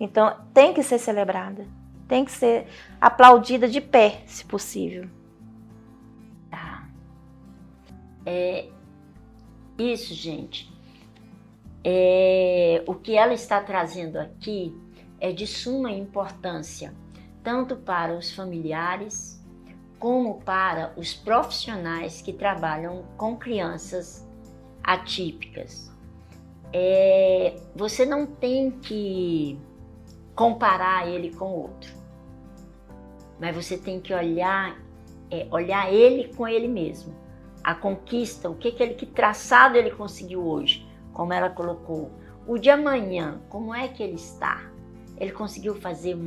Speaker 2: Então, tem que ser celebrada. tem que ser aplaudida de pé, se possível.
Speaker 1: Tá. Isso, gente. O que ela está trazendo aqui é de suma importância, tanto para os familiares, como para os profissionais que trabalham com crianças atípicas. Você não tem que comparar ele com o outro, mas você tem que olhar ele com ele mesmo. A conquista, que traçado ele conseguiu hoje, como ela colocou. O de amanhã, como é que ele está? Ele conseguiu fazer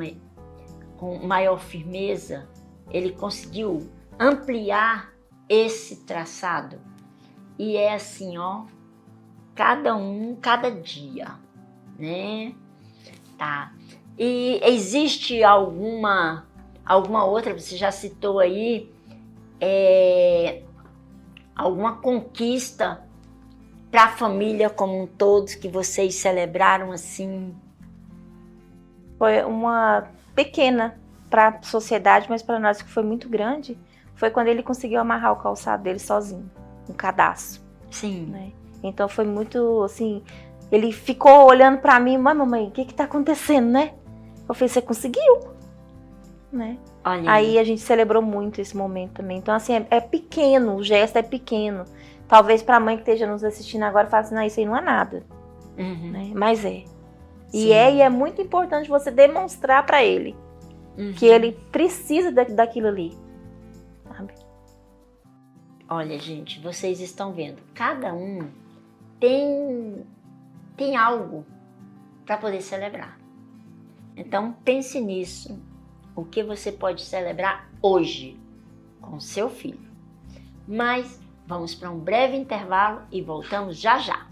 Speaker 1: com maior firmeza? Ele conseguiu ampliar esse traçado? E é assim, ó, cada dia, né? Tá. E existe alguma outra, você já citou aí, alguma conquista para a família como um todo que vocês celebraram assim?
Speaker 2: Foi uma pequena para a sociedade, mas para nós que foi muito grande, foi quando ele conseguiu amarrar o calçado dele sozinho, um cadastro.
Speaker 1: Sim.
Speaker 2: Né? Então foi muito assim, ele ficou olhando para mim, mamãe, o que tá acontecendo, né? Eu falei, você conseguiu, né?
Speaker 1: Olha
Speaker 2: aí a gente celebrou muito esse momento também. Então assim, é pequeno, o gesto é pequeno. Talvez para a mãe que esteja nos assistindo agora fale assim, não, isso aí não é nada.
Speaker 1: Uhum.
Speaker 2: Né? Mas é.
Speaker 1: Sim.
Speaker 2: E é muito importante você demonstrar para ele que ele precisa daquilo ali. Sabe?
Speaker 1: Olha, gente, vocês estão vendo, cada um tem algo para poder celebrar. Então pense nisso, o que você pode celebrar hoje com seu filho. Mas vamos para um breve intervalo e voltamos já já.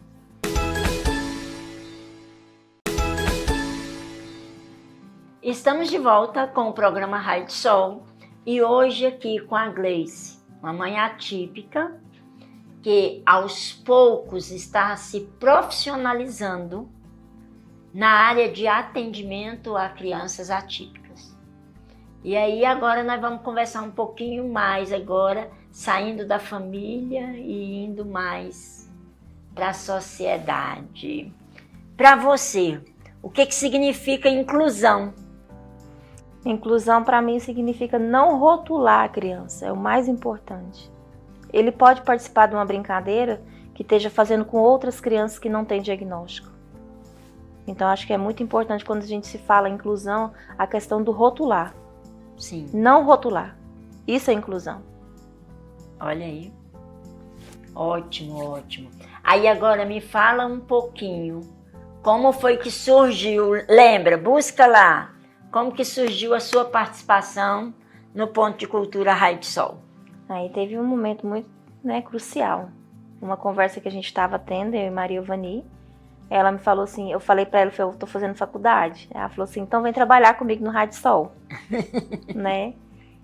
Speaker 1: Estamos de volta com o programa Raio de Sol e hoje aqui com a Gleice, uma mãe atípica que aos poucos está se profissionalizando na área de atendimento a crianças atípicas. E aí agora nós vamos conversar um pouquinho mais agora, saindo da família e indo mais para a sociedade. Para você, o que significa inclusão?
Speaker 2: Inclusão para mim significa não rotular a criança, é o mais importante. Ele pode participar de uma brincadeira que esteja fazendo com outras crianças que não têm diagnóstico. Então acho que é muito importante quando a gente se fala em inclusão, a questão do rotular.
Speaker 1: Sim.
Speaker 2: Não rotular. Isso é inclusão.
Speaker 1: Olha aí. Ótimo, ótimo. Aí agora me fala um pouquinho, como foi que surgiu, lembra, busca lá. Como que surgiu a sua participação no Ponto de Cultura Raio de Sol?
Speaker 2: Aí teve um momento muito crucial. Uma conversa que a gente estava tendo, eu e Maria Vani. Ela me falou assim, eu falei para ela, eu estou fazendo faculdade. Ela falou assim, então vem trabalhar comigo no Raio de Sol. Né?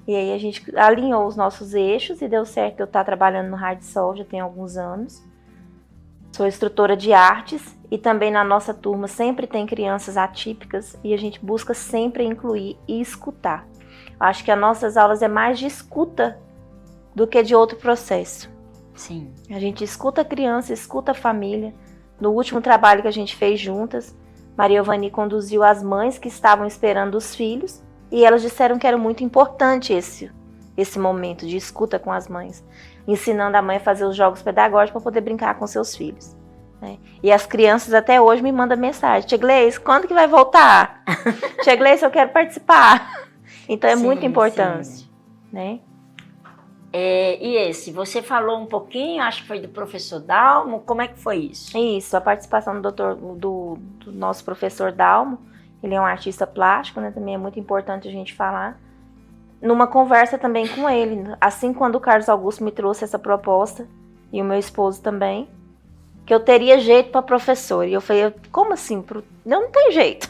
Speaker 2: E aí a gente alinhou os nossos eixos e deu certo eu estar trabalhando no Raio de Sol, já tem alguns anos. Sou instrutora de artes e também na nossa turma sempre tem crianças atípicas e a gente busca sempre incluir e escutar. Acho que as nossas aulas é mais de escuta do que de outro processo.
Speaker 1: Sim.
Speaker 2: A gente escuta a criança, escuta a família. No último trabalho que a gente fez juntas, Maria Vani conduziu as mães que estavam esperando os filhos e elas disseram que era muito importante esse momento de escuta com as mães, ensinando a mãe a fazer os jogos pedagógicos para poder brincar com seus filhos. Né? E as crianças até hoje me mandam mensagem, Tia Gleice, quando que vai voltar? Tia Gleice, eu quero participar. Então é muito importante. Né?
Speaker 1: E você falou um pouquinho, acho que foi do professor Dalmo, como é que foi isso?
Speaker 2: Isso, a participação do nosso professor Dalmo, ele é um artista plástico, né? Também é muito importante a gente falar. Numa conversa também com ele, assim quando o Carlos Augusto me trouxe essa proposta, e o meu esposo também, que eu teria jeito para professor. E eu falei, como assim? Não tem jeito.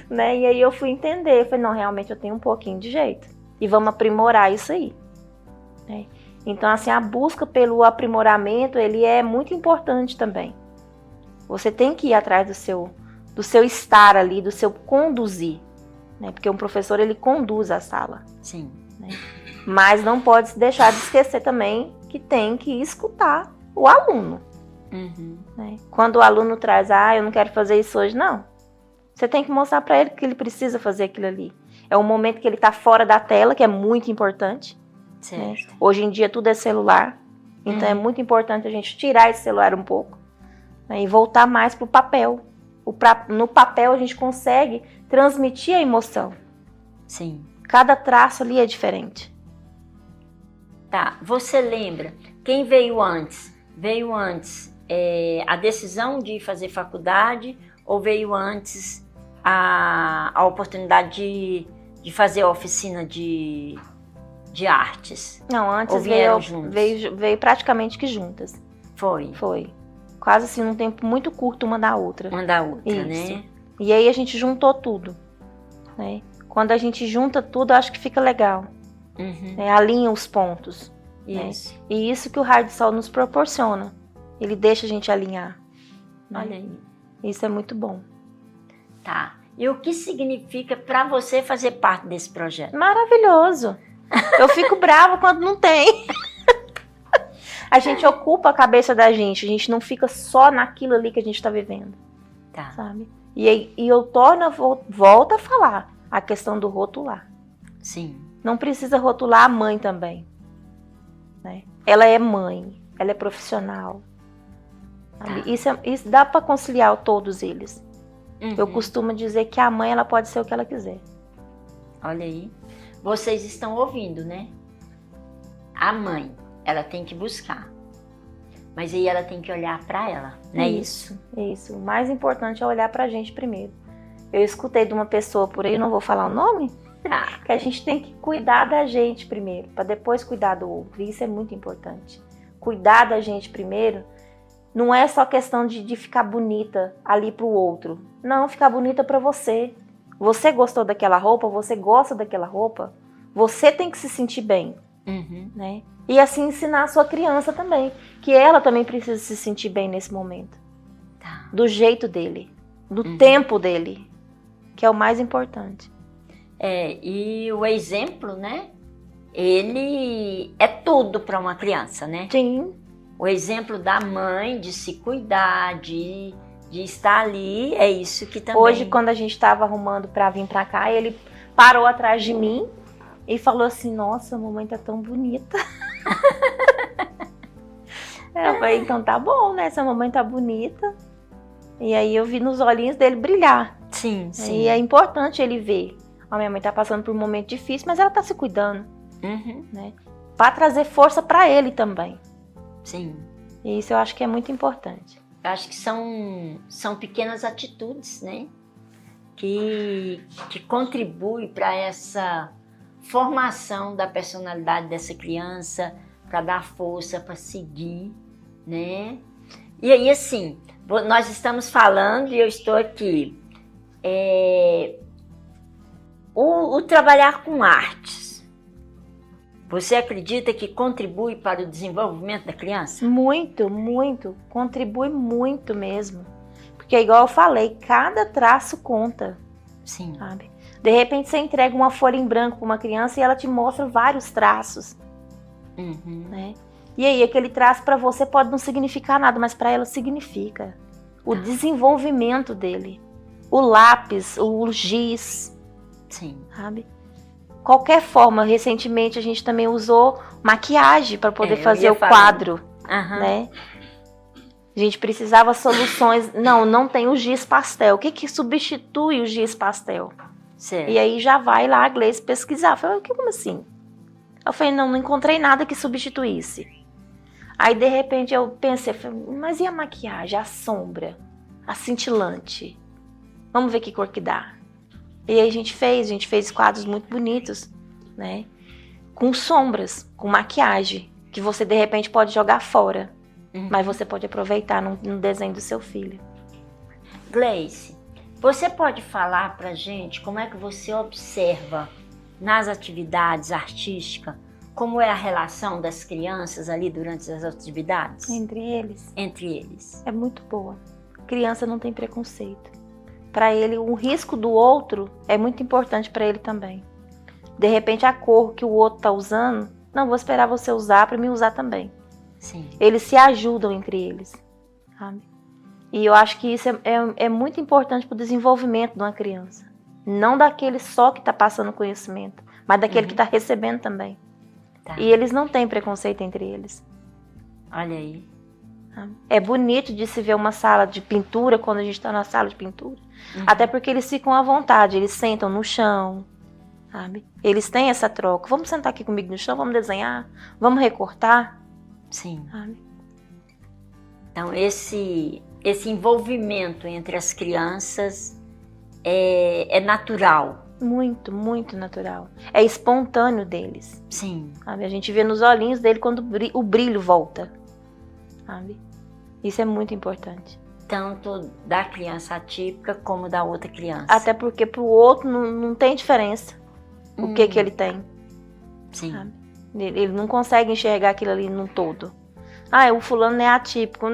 Speaker 2: Né? E aí eu fui entender, eu falei, não, realmente eu tenho um pouquinho de jeito. E vamos aprimorar isso aí. Né? Então, assim, a busca pelo aprimoramento, ele é muito importante também. Você tem que ir atrás do seu estar ali, do seu conduzir. né? Porque um professor, ele conduz a sala.
Speaker 1: Sim.
Speaker 2: Né? Mas não pode deixar de esquecer também que tem que escutar o aluno.
Speaker 1: Uhum.
Speaker 2: Né? Quando o aluno traz, eu não quero fazer isso hoje, não. Você tem que mostrar para ele que ele precisa fazer aquilo ali. É um momento que ele está fora da tela, que é muito importante.
Speaker 1: Certo.
Speaker 2: Né? Hoje em dia tudo é celular. Então é muito importante a gente tirar esse celular um pouco, né? E voltar mais para o papel. No papel a gente consegue transmitir a emoção.
Speaker 1: Sim.
Speaker 2: Cada traço ali é diferente.
Speaker 1: Tá, você lembra quem veio antes? Veio antes a decisão de fazer faculdade ou veio antes a oportunidade de fazer a oficina de artes?
Speaker 2: Não, antes
Speaker 1: ou vieram juntos?
Speaker 2: veio praticamente que juntas.
Speaker 1: Foi?
Speaker 2: Foi. Quase assim, num tempo muito curto uma da outra.
Speaker 1: Uma da outra,
Speaker 2: Isso.
Speaker 1: né?
Speaker 2: E aí a gente juntou tudo. Né? Quando a gente junta tudo, eu acho que fica legal.
Speaker 1: Uhum.
Speaker 2: Né? Alinha os pontos.
Speaker 1: Isso.
Speaker 2: Né? E isso que o raio de sol nos proporciona. Ele deixa a gente alinhar. Né?
Speaker 1: Olha aí.
Speaker 2: Isso é muito bom.
Speaker 1: Tá. E o que significa para você fazer parte desse projeto?
Speaker 2: Maravilhoso. Eu fico brava quando não tem. A gente ocupa a cabeça da gente. A gente não fica só naquilo ali que a gente está vivendo.
Speaker 1: Tá.
Speaker 2: Sabe? E eu volto a falar a questão do rotular.
Speaker 1: Sim.
Speaker 2: Não precisa rotular a mãe também. Né? Ela é mãe, ela é profissional. Sabe?
Speaker 1: Tá.
Speaker 2: Isso dá para conciliar todos eles.
Speaker 1: Uhum.
Speaker 2: Eu costumo dizer que a mãe ela pode ser o que ela quiser.
Speaker 1: Olha aí. Vocês estão ouvindo, né? A mãe, ela tem que buscar. Mas aí ela tem que olhar para ela, não é isso?
Speaker 2: Isso. O mais importante é olhar pra gente primeiro. Eu escutei de uma pessoa por aí, não vou falar o nome,
Speaker 1: Tá.
Speaker 2: que a gente tem que cuidar da gente primeiro, para depois cuidar do outro. E isso é muito importante. Cuidar da gente primeiro não é só questão de ficar bonita ali pro outro. Não, ficar bonita para você. Você gostou daquela roupa, você gosta daquela roupa, você tem que se sentir bem.
Speaker 1: Uhum.
Speaker 2: Né? E assim ensinar a sua criança também, que ela também precisa se sentir bem nesse momento.
Speaker 1: Tá.
Speaker 2: Do jeito dele, do tempo dele, que é o mais importante.
Speaker 1: E o exemplo, né? Ele é tudo para uma criança, né?
Speaker 2: Sim.
Speaker 1: O exemplo da mãe de se cuidar, de estar ali, é isso que também...
Speaker 2: Hoje, quando a gente estava arrumando para vir para cá, ele parou atrás de mim e falou assim, nossa, a mamãe tá tão bonita. Eu falei, então tá bom, né? Essa mamãe tá bonita. E aí eu vi nos olhinhos dele brilhar.
Speaker 1: Sim, sim.
Speaker 2: E é importante ele ver. A minha mãe tá passando por um momento difícil, mas ela tá se cuidando.
Speaker 1: Uhum.
Speaker 2: Né? Para trazer força para ele também.
Speaker 1: Sim.
Speaker 2: E isso eu acho que é muito importante.
Speaker 1: Eu acho que são pequenas atitudes, né? Que contribuem para essa formação da personalidade dessa criança, para dar força, para seguir, né? E aí, assim, nós estamos falando e eu estou aqui. O trabalhar com artes, você acredita que contribui para o desenvolvimento da criança?
Speaker 2: Muito, muito. Contribui muito mesmo. Porque, igual eu falei, cada traço conta.
Speaker 1: Sim.
Speaker 2: Sabe? De repente, você entrega uma folha em branco para uma criança e ela te mostra vários traços.
Speaker 1: Uhum.
Speaker 2: Né? E aí, aquele traço para você pode não significar nada, mas para ela significa. O desenvolvimento dele. O lápis, o giz.
Speaker 1: Sim.
Speaker 2: Sabe? Qualquer forma, recentemente a gente também usou maquiagem para poder fazer o quadro, né? A gente precisava soluções. Não tem o giz pastel. O que substitui o giz pastel?
Speaker 1: Certo.
Speaker 2: E aí já vai lá a Gleice pesquisar. Eu falei, como assim? Eu falei, não encontrei nada que substituísse. Aí de repente eu pensei, mas e a maquiagem, a sombra, a cintilante? Vamos ver que cor que dá. E aí a gente fez quadros muito bonitos, né? Com sombras, com maquiagem, que você de repente pode jogar fora, mas você pode aproveitar no desenho do seu filho.
Speaker 1: Gleice, você pode falar pra gente como é que você observa nas atividades artísticas, como é a relação das crianças ali durante as atividades?
Speaker 2: Entre eles?
Speaker 1: Entre eles.
Speaker 2: É muito boa. Criança não tem preconceito. para ele, o risco do outro é muito importante para ele também. De repente, a cor que o outro está usando, não, vou esperar você usar para me usar também.
Speaker 1: Sim.
Speaker 2: Eles se ajudam entre eles, sabe? E eu acho que isso é muito importante para o desenvolvimento de uma criança. Não daquele só que está passando conhecimento, mas daquele que está recebendo também.
Speaker 1: Tá.
Speaker 2: E eles não têm preconceito entre eles.
Speaker 1: Olha aí.
Speaker 2: É bonito de se ver uma sala de pintura quando a gente está na sala de pintura. Até porque eles ficam à vontade, eles sentam no chão, sabe? Eles têm essa troca. Vamos sentar aqui comigo no chão, vamos desenhar, vamos recortar.
Speaker 1: Sim.
Speaker 2: Sabe?
Speaker 1: Então, esse envolvimento entre as crianças é natural.
Speaker 2: Muito, muito natural. É espontâneo deles.
Speaker 1: Sim.
Speaker 2: Sabe? A gente vê nos olhinhos dele quando o brilho volta. Sabe? Isso é muito importante.
Speaker 1: Tanto da criança atípica como da outra criança.
Speaker 2: Até porque pro outro não tem diferença o que ele tem.
Speaker 1: Sim.
Speaker 2: Sabe? Ele não consegue enxergar aquilo ali num todo. O fulano é atípico.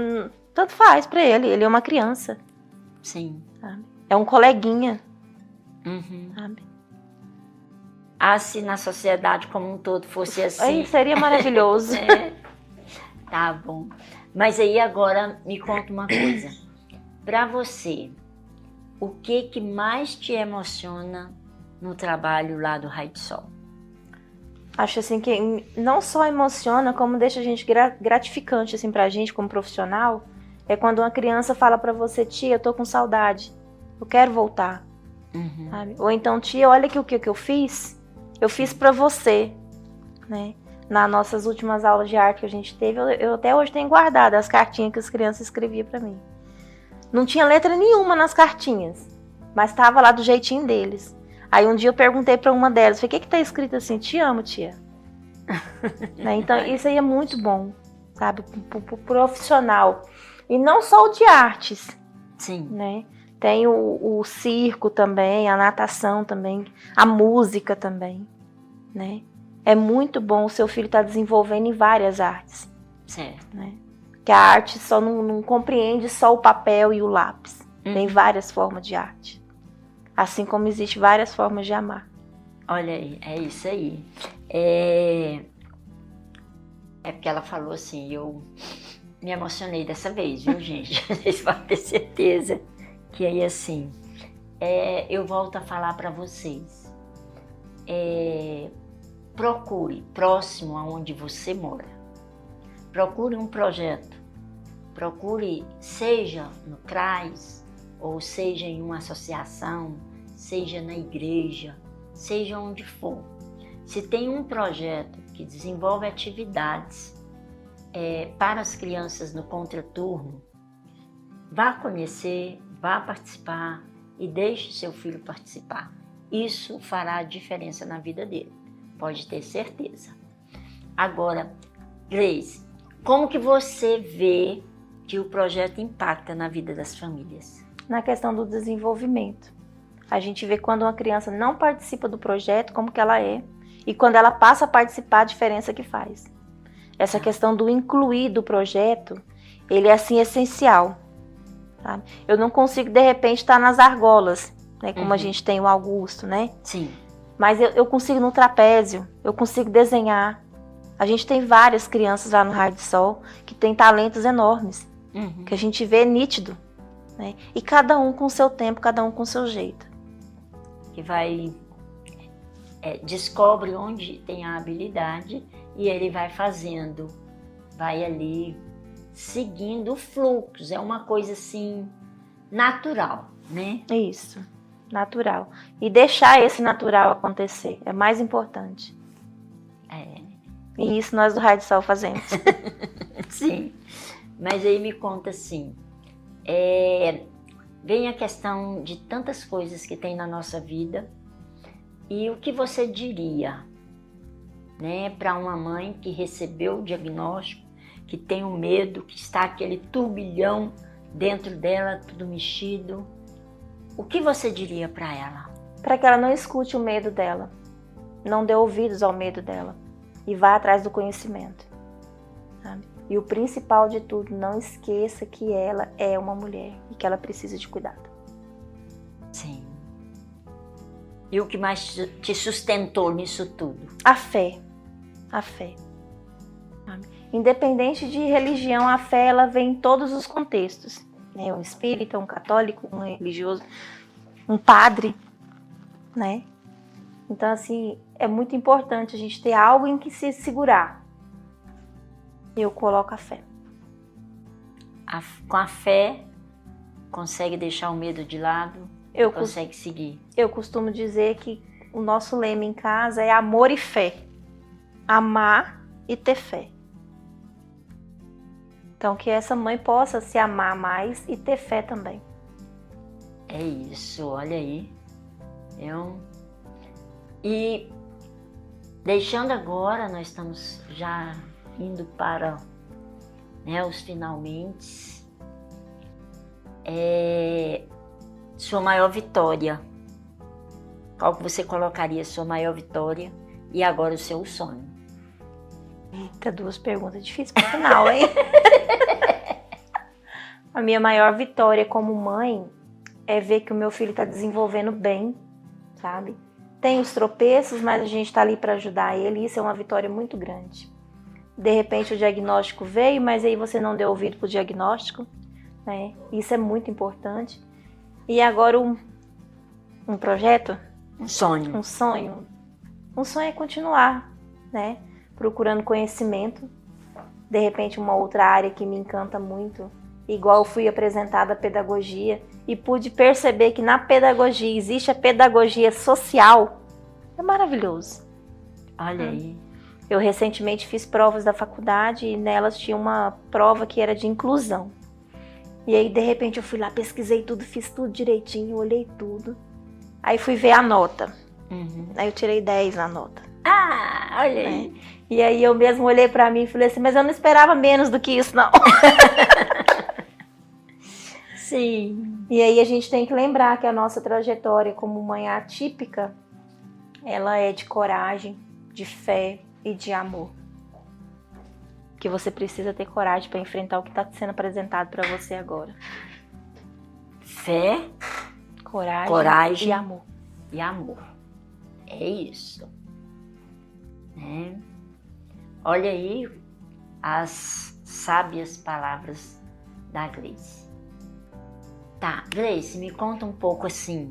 Speaker 2: Tanto faz pra ele. Ele é uma criança.
Speaker 1: Sim.
Speaker 2: Sabe? É um coleguinha. Sabe?
Speaker 1: Se na sociedade como um todo fosse assim.
Speaker 2: Aí seria maravilhoso.
Speaker 1: Tá bom. Mas aí agora me conta uma coisa. Pra você, o que mais te emociona no trabalho lá do Raio de Sol?
Speaker 2: Acho assim que não só emociona, como deixa a gente gratificante assim pra gente como profissional, é quando uma criança fala pra você: tia, eu tô com saudade, eu quero voltar. Sabe? Ou então: tia, olha aqui o que eu fiz pra você, né? Nas nossas últimas aulas de arte que a gente teve, eu até hoje tenho guardado as cartinhas que as crianças escreviam pra mim. Não tinha letra nenhuma nas cartinhas, mas estava lá do jeitinho deles. Aí um dia eu perguntei pra uma delas, falei: o que tá escrito assim? Te amo, tia. Né? Então isso aí é muito bom, sabe? Pro profissional. E não só o de artes.
Speaker 1: Sim.
Speaker 2: Né? Tem o circo também, a natação também, a música também, né? É muito bom o seu filho estar desenvolvendo em várias artes.
Speaker 1: Certo.
Speaker 2: Né? Que a arte só não compreende só o papel e o lápis. Tem várias formas de arte. Assim como existe várias formas de amar.
Speaker 1: Olha aí, é isso aí. É porque ela falou assim, eu me emocionei dessa vez, viu, gente? Vocês podem ter certeza que aí assim, eu volto a falar para vocês. Procure próximo aonde você mora. Procure um projeto. Procure, seja no CRAS, ou seja em uma associação, seja na igreja, seja onde for. Se tem um projeto que desenvolve atividades para as crianças no contraturno, vá conhecer, vá participar e deixe seu filho participar. Isso fará a diferença na vida dele, pode ter certeza. Agora, Gleice, como que você vê que o projeto impacta na vida das famílias?
Speaker 2: Na questão do desenvolvimento. A gente vê quando uma criança não participa do projeto, como que ela é, e quando ela passa a participar, a diferença que faz. Essa questão do incluir do projeto, ele é assim essencial. Sabe? Eu não consigo, de repente, estar nas argolas, né, como a gente tem o Augusto, né?
Speaker 1: Sim.
Speaker 2: Mas eu consigo no trapézio, eu consigo desenhar. A gente tem várias crianças lá no Raio de Sol que têm talentos enormes, que a gente vê nítido, né? E cada um com o seu tempo, cada um com o seu jeito.
Speaker 1: Que vai, descobre onde tem a habilidade e ele vai fazendo, vai ali seguindo o fluxo. É uma coisa assim, natural, né?
Speaker 2: Isso, natural. E deixar esse natural acontecer é mais importante. E isso nós do Raio de Sol fazemos.
Speaker 1: Sim, mas aí me conta assim, vem a questão de tantas coisas que tem na nossa vida e o que você diria, né, para uma mãe que recebeu o diagnóstico, que tem um medo, que está aquele turbilhão dentro dela, tudo mexido. O que você diria para ela?
Speaker 2: Para que ela não escute o medo dela, não dê ouvidos ao medo dela e vá atrás do conhecimento. Sabe? E o principal de tudo, não esqueça que ela é uma mulher e que ela precisa de cuidado.
Speaker 1: E o que mais te sustentou nisso tudo?
Speaker 2: A fé. A fé. Sabe? Independente de religião, a fé ela vem em todos os contextos. Né? Um espírita, um católico, um religioso, um padre, né? Então, assim, é muito importante a gente ter algo em que se segurar. Eu coloco a fé.
Speaker 1: Com a fé, consegue deixar o medo de lado, consegue seguir.
Speaker 2: Eu costumo dizer que o nosso lema em casa é amor e fé. Amar e ter fé. Então, que essa mãe possa se amar mais e ter fé também.
Speaker 1: É isso, olha aí. E deixando agora, nós estamos já indo para, né, os finalmente. Sua maior vitória. Qual que você colocaria sua maior vitória e agora o seu sonho?
Speaker 2: Eita, 2 perguntas difíceis para o final, hein? A minha maior vitória como mãe é ver que o meu filho está desenvolvendo bem, sabe? Tem os tropeços, mas a gente está ali para ajudar ele, e isso é uma vitória muito grande. De repente o diagnóstico veio, mas aí você não deu ouvido para o diagnóstico, né? Isso é muito importante. E agora um projeto?
Speaker 1: Um sonho.
Speaker 2: Um sonho. Um sonho é continuar, né? Procurando conhecimento. De repente uma outra área que me encanta muito. Igual eu fui apresentada a pedagogia e pude perceber que na pedagogia existe a pedagogia social. É maravilhoso.
Speaker 1: Olha aí.
Speaker 2: Eu recentemente fiz provas da faculdade e nelas tinha uma prova que era de inclusão. E aí, de repente, eu fui lá, pesquisei tudo, fiz tudo direitinho, olhei tudo. Aí fui ver a nota. Aí eu tirei 10 na nota.
Speaker 1: Ah, olha aí.
Speaker 2: E aí eu mesmo olhei pra mim e falei assim, mas eu não esperava menos do que isso, não.
Speaker 1: Sim.
Speaker 2: E aí a gente tem que lembrar que a nossa trajetória como mãe atípica, ela é de coragem, de fé e de amor. Que você precisa ter coragem para enfrentar o que está sendo apresentado para você agora.
Speaker 1: Fé,
Speaker 2: coragem e amor.
Speaker 1: E amor. É isso. Né? Olha aí as sábias palavras da Gleice. Tá, Gleice, me conta um pouco assim,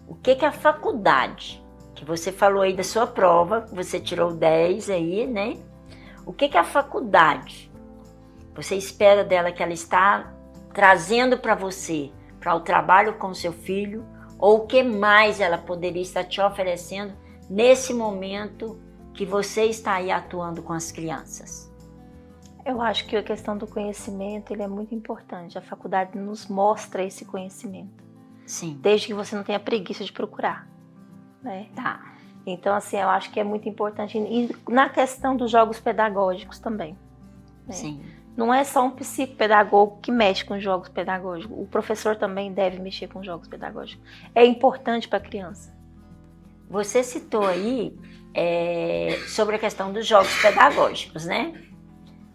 Speaker 1: o que é a faculdade? Que você falou aí da sua prova, você tirou 10 aí, né? O que é a faculdade? Você espera dela que ela está trazendo para você, para o trabalho com seu filho, ou o que mais ela poderia estar te oferecendo nesse momento que você está aí atuando com as crianças?
Speaker 2: Eu acho que a questão do conhecimento ele é muito importante. A faculdade nos mostra esse conhecimento.
Speaker 1: Sim.
Speaker 2: Desde que você não tenha preguiça de procurar. Né?
Speaker 1: Tá.
Speaker 2: Então, assim, eu acho que é muito importante. E na questão dos jogos pedagógicos também. Né?
Speaker 1: Sim.
Speaker 2: Não é só um psicopedagogo que mexe com jogos pedagógicos. O professor também deve mexer com jogos pedagógicos. É importante para a criança.
Speaker 1: Você citou aí sobre a questão dos jogos pedagógicos, né?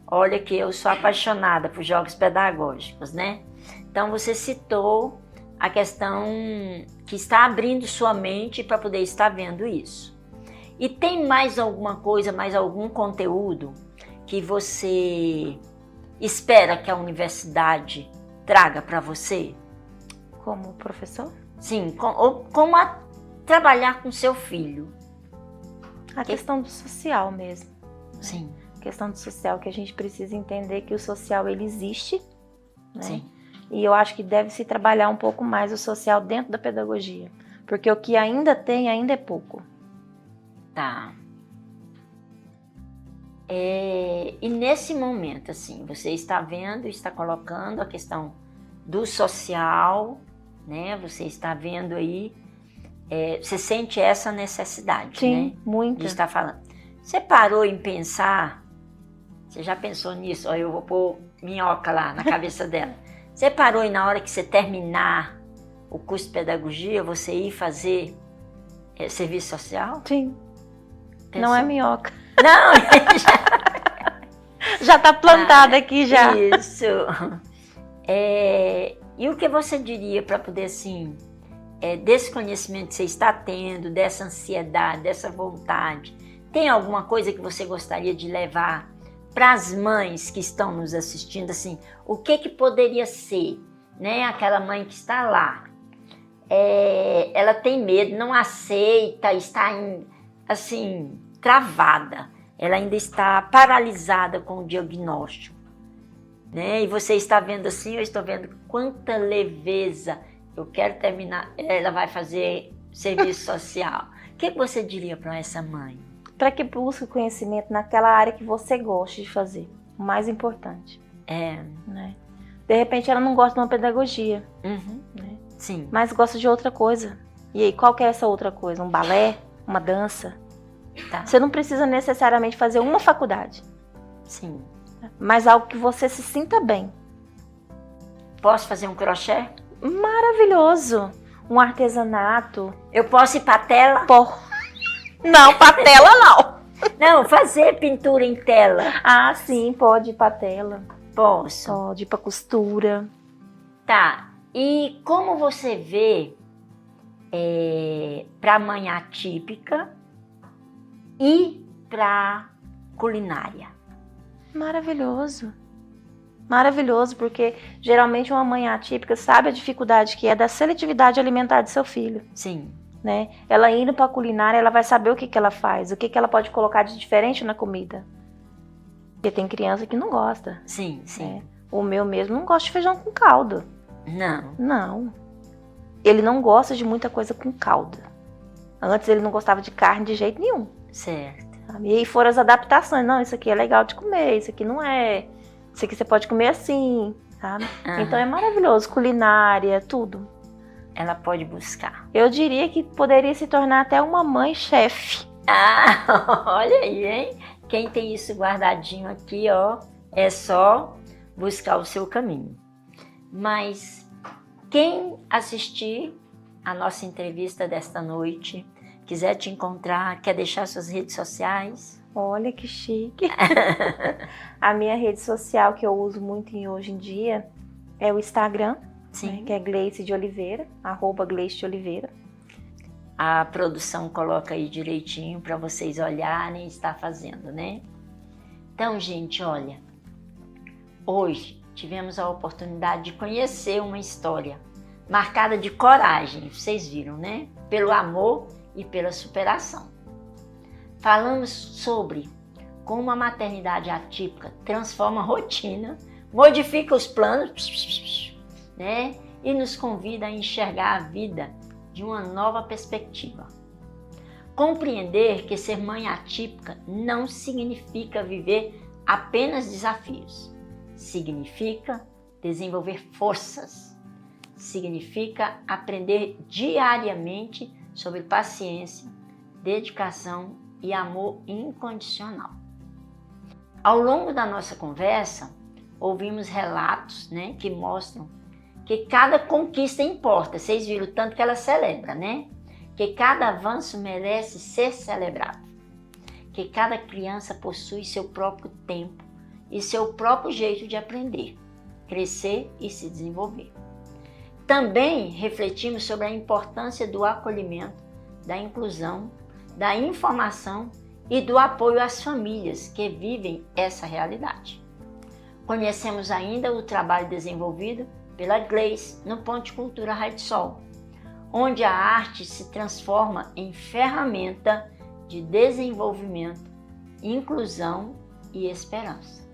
Speaker 1: Olha que eu sou apaixonada por jogos pedagógicos, né? Então você citou a questão que está abrindo sua mente para poder estar vendo isso. E tem mais alguma coisa, mais algum conteúdo que você espera que a universidade traga para você?
Speaker 2: Como professor?
Speaker 1: Sim, como trabalhar com seu filho.
Speaker 2: A questão do social mesmo.
Speaker 1: Sim.
Speaker 2: A questão do social, que a gente precisa entender que o social ele existe, né?
Speaker 1: Sim.
Speaker 2: E eu acho que deve se trabalhar um pouco mais o social dentro da pedagogia. Porque o que ainda tem, ainda é pouco.
Speaker 1: Tá. E nesse momento, assim, você está vendo, está colocando a questão do social, né? Você está vendo aí, você sente essa necessidade,
Speaker 2: Sim,
Speaker 1: né?
Speaker 2: muito.
Speaker 1: De estar falando. Você parou em pensar, você já pensou nisso? Ó, eu vou pôr minhoca lá na cabeça dela. Você parou e na hora que você terminar o curso de pedagogia, você ir fazer serviço social?
Speaker 2: Sim.
Speaker 1: Pensou?
Speaker 2: Não é minhoca.
Speaker 1: Não,
Speaker 2: já tá plantada aqui já.
Speaker 1: Isso. E o que você diria para poder, assim, desse conhecimento que você está tendo, dessa ansiedade, dessa vontade, tem alguma coisa que você gostaria de levar para as mães que estão nos assistindo, assim, o que poderia ser, né? Aquela mãe que está lá, ela tem medo, não aceita, está assim, travada, ela ainda está paralisada com o diagnóstico, né? E você está vendo assim, eu estou vendo quanta leveza, eu quero terminar, ela vai fazer serviço social. O que você diria para essa mãe?
Speaker 2: Para que busque conhecimento naquela área que você gosta de fazer, o mais importante. Né? De repente ela não gosta de uma pedagogia, né?
Speaker 1: Sim.
Speaker 2: Mas gosta de outra coisa. E aí, qual que é essa outra coisa? Um balé? Uma dança?
Speaker 1: Tá.
Speaker 2: Você não precisa necessariamente fazer uma faculdade.
Speaker 1: Sim.
Speaker 2: Mas algo que você se sinta bem.
Speaker 1: Posso fazer um crochê?
Speaker 2: Maravilhoso! Um artesanato.
Speaker 1: Eu posso ir para a tela?
Speaker 2: Não, para tela não.
Speaker 1: Não, fazer pintura em tela.
Speaker 2: Ah, sim, pode ir para tela.
Speaker 1: Posso.
Speaker 2: Pode ir para costura.
Speaker 1: Tá. E como você vê para a mãe atípica e para culinária?
Speaker 2: Maravilhoso. Maravilhoso, porque geralmente uma mãe atípica sabe a dificuldade que é da seletividade alimentar de seu filho.
Speaker 1: Sim.
Speaker 2: Né? Ela indo para a culinária, ela vai saber o que ela faz, o que ela pode colocar de diferente na comida. Porque tem criança que não gosta.
Speaker 1: Sim, sim.
Speaker 2: Né? O meu mesmo não gosta de feijão com caldo. Não. Ele não gosta de muita coisa com caldo. Antes ele não gostava de carne de jeito nenhum.
Speaker 1: Certo.
Speaker 2: Sabe? E aí foram as adaptações. Não, isso aqui é legal de comer, isso aqui não é. Isso aqui você pode comer assim, sabe? Então é maravilhoso. Culinária, tudo.
Speaker 1: Ela pode buscar.
Speaker 2: Eu diria que poderia se tornar até uma mãe chefe.
Speaker 1: Ah, olha aí, hein? Quem tem isso guardadinho aqui, ó, é só buscar o seu caminho. Mas quem assistir a nossa entrevista desta noite, quiser te encontrar, quer deixar suas redes sociais?
Speaker 2: Olha que chique. A minha rede social que eu uso muito hoje em dia é o Instagram.
Speaker 1: Sim.
Speaker 2: Né, que é Gleice de Oliveira, @Gleice de Oliveira.
Speaker 1: A produção coloca aí direitinho para vocês olharem e estar fazendo, né? Então, gente, olha, hoje tivemos a oportunidade de conhecer uma história marcada de coragem, vocês viram, né? Pelo amor e pela superação. Falamos sobre como a maternidade atípica transforma a rotina, modifica os planos, né? E nos convida a enxergar a vida de uma nova perspectiva. Compreender que ser mãe atípica não significa viver apenas desafios. Significa desenvolver forças. Significa aprender diariamente sobre paciência, dedicação e amor incondicional. Ao longo da nossa conversa, ouvimos relatos, né, que mostram que cada conquista importa. Vocês viram o tanto que ela celebra, né? Que cada avanço merece ser celebrado. Que cada criança possui seu próprio tempo e seu próprio jeito de aprender, crescer e se desenvolver. Também refletimos sobre a importância do acolhimento, da inclusão, da informação e do apoio às famílias que vivem essa realidade. Conhecemos ainda o trabalho desenvolvido pela Gleice no Ponte Cultura Raio de Sol, onde a arte se transforma em ferramenta de desenvolvimento, inclusão e esperança.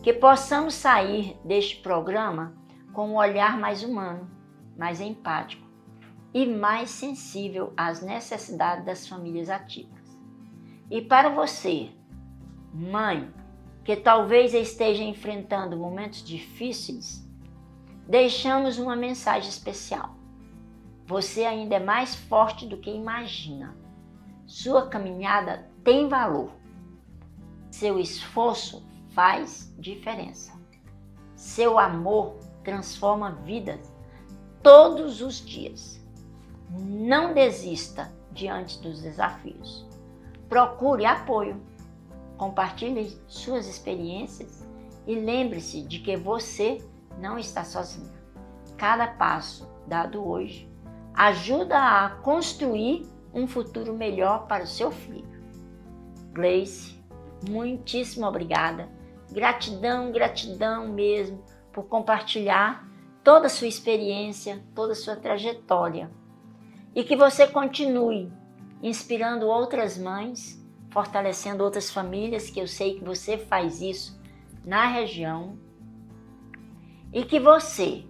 Speaker 1: Que possamos sair deste programa com um olhar mais humano, mais empático e mais sensível às necessidades das famílias atípicas. E para você, mãe, que talvez esteja enfrentando momentos difíceis, deixamos uma mensagem especial. Você ainda é mais forte do que imagina. Sua caminhada tem valor. Seu esforço faz diferença. Seu amor transforma vidas todos os dias. Não desista diante dos desafios. Procure apoio. Compartilhe suas experiências e lembre-se de que você não está sozinho. Cada passo dado hoje ajuda a construir um futuro melhor para o seu filho. Gleice, muitíssimo obrigada. Gratidão, gratidão mesmo por compartilhar toda a sua experiência, toda a sua trajetória. E que você continue inspirando outras mães, fortalecendo outras famílias, que eu sei que você faz isso na região. E que você,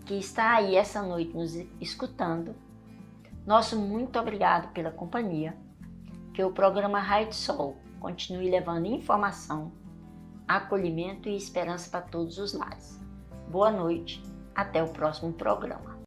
Speaker 1: que está aí essa noite nos escutando, nosso muito obrigado pela companhia. Que o programa Raio de Sol continue levando informação, acolhimento e esperança para todos os lares. Boa noite, até o próximo programa.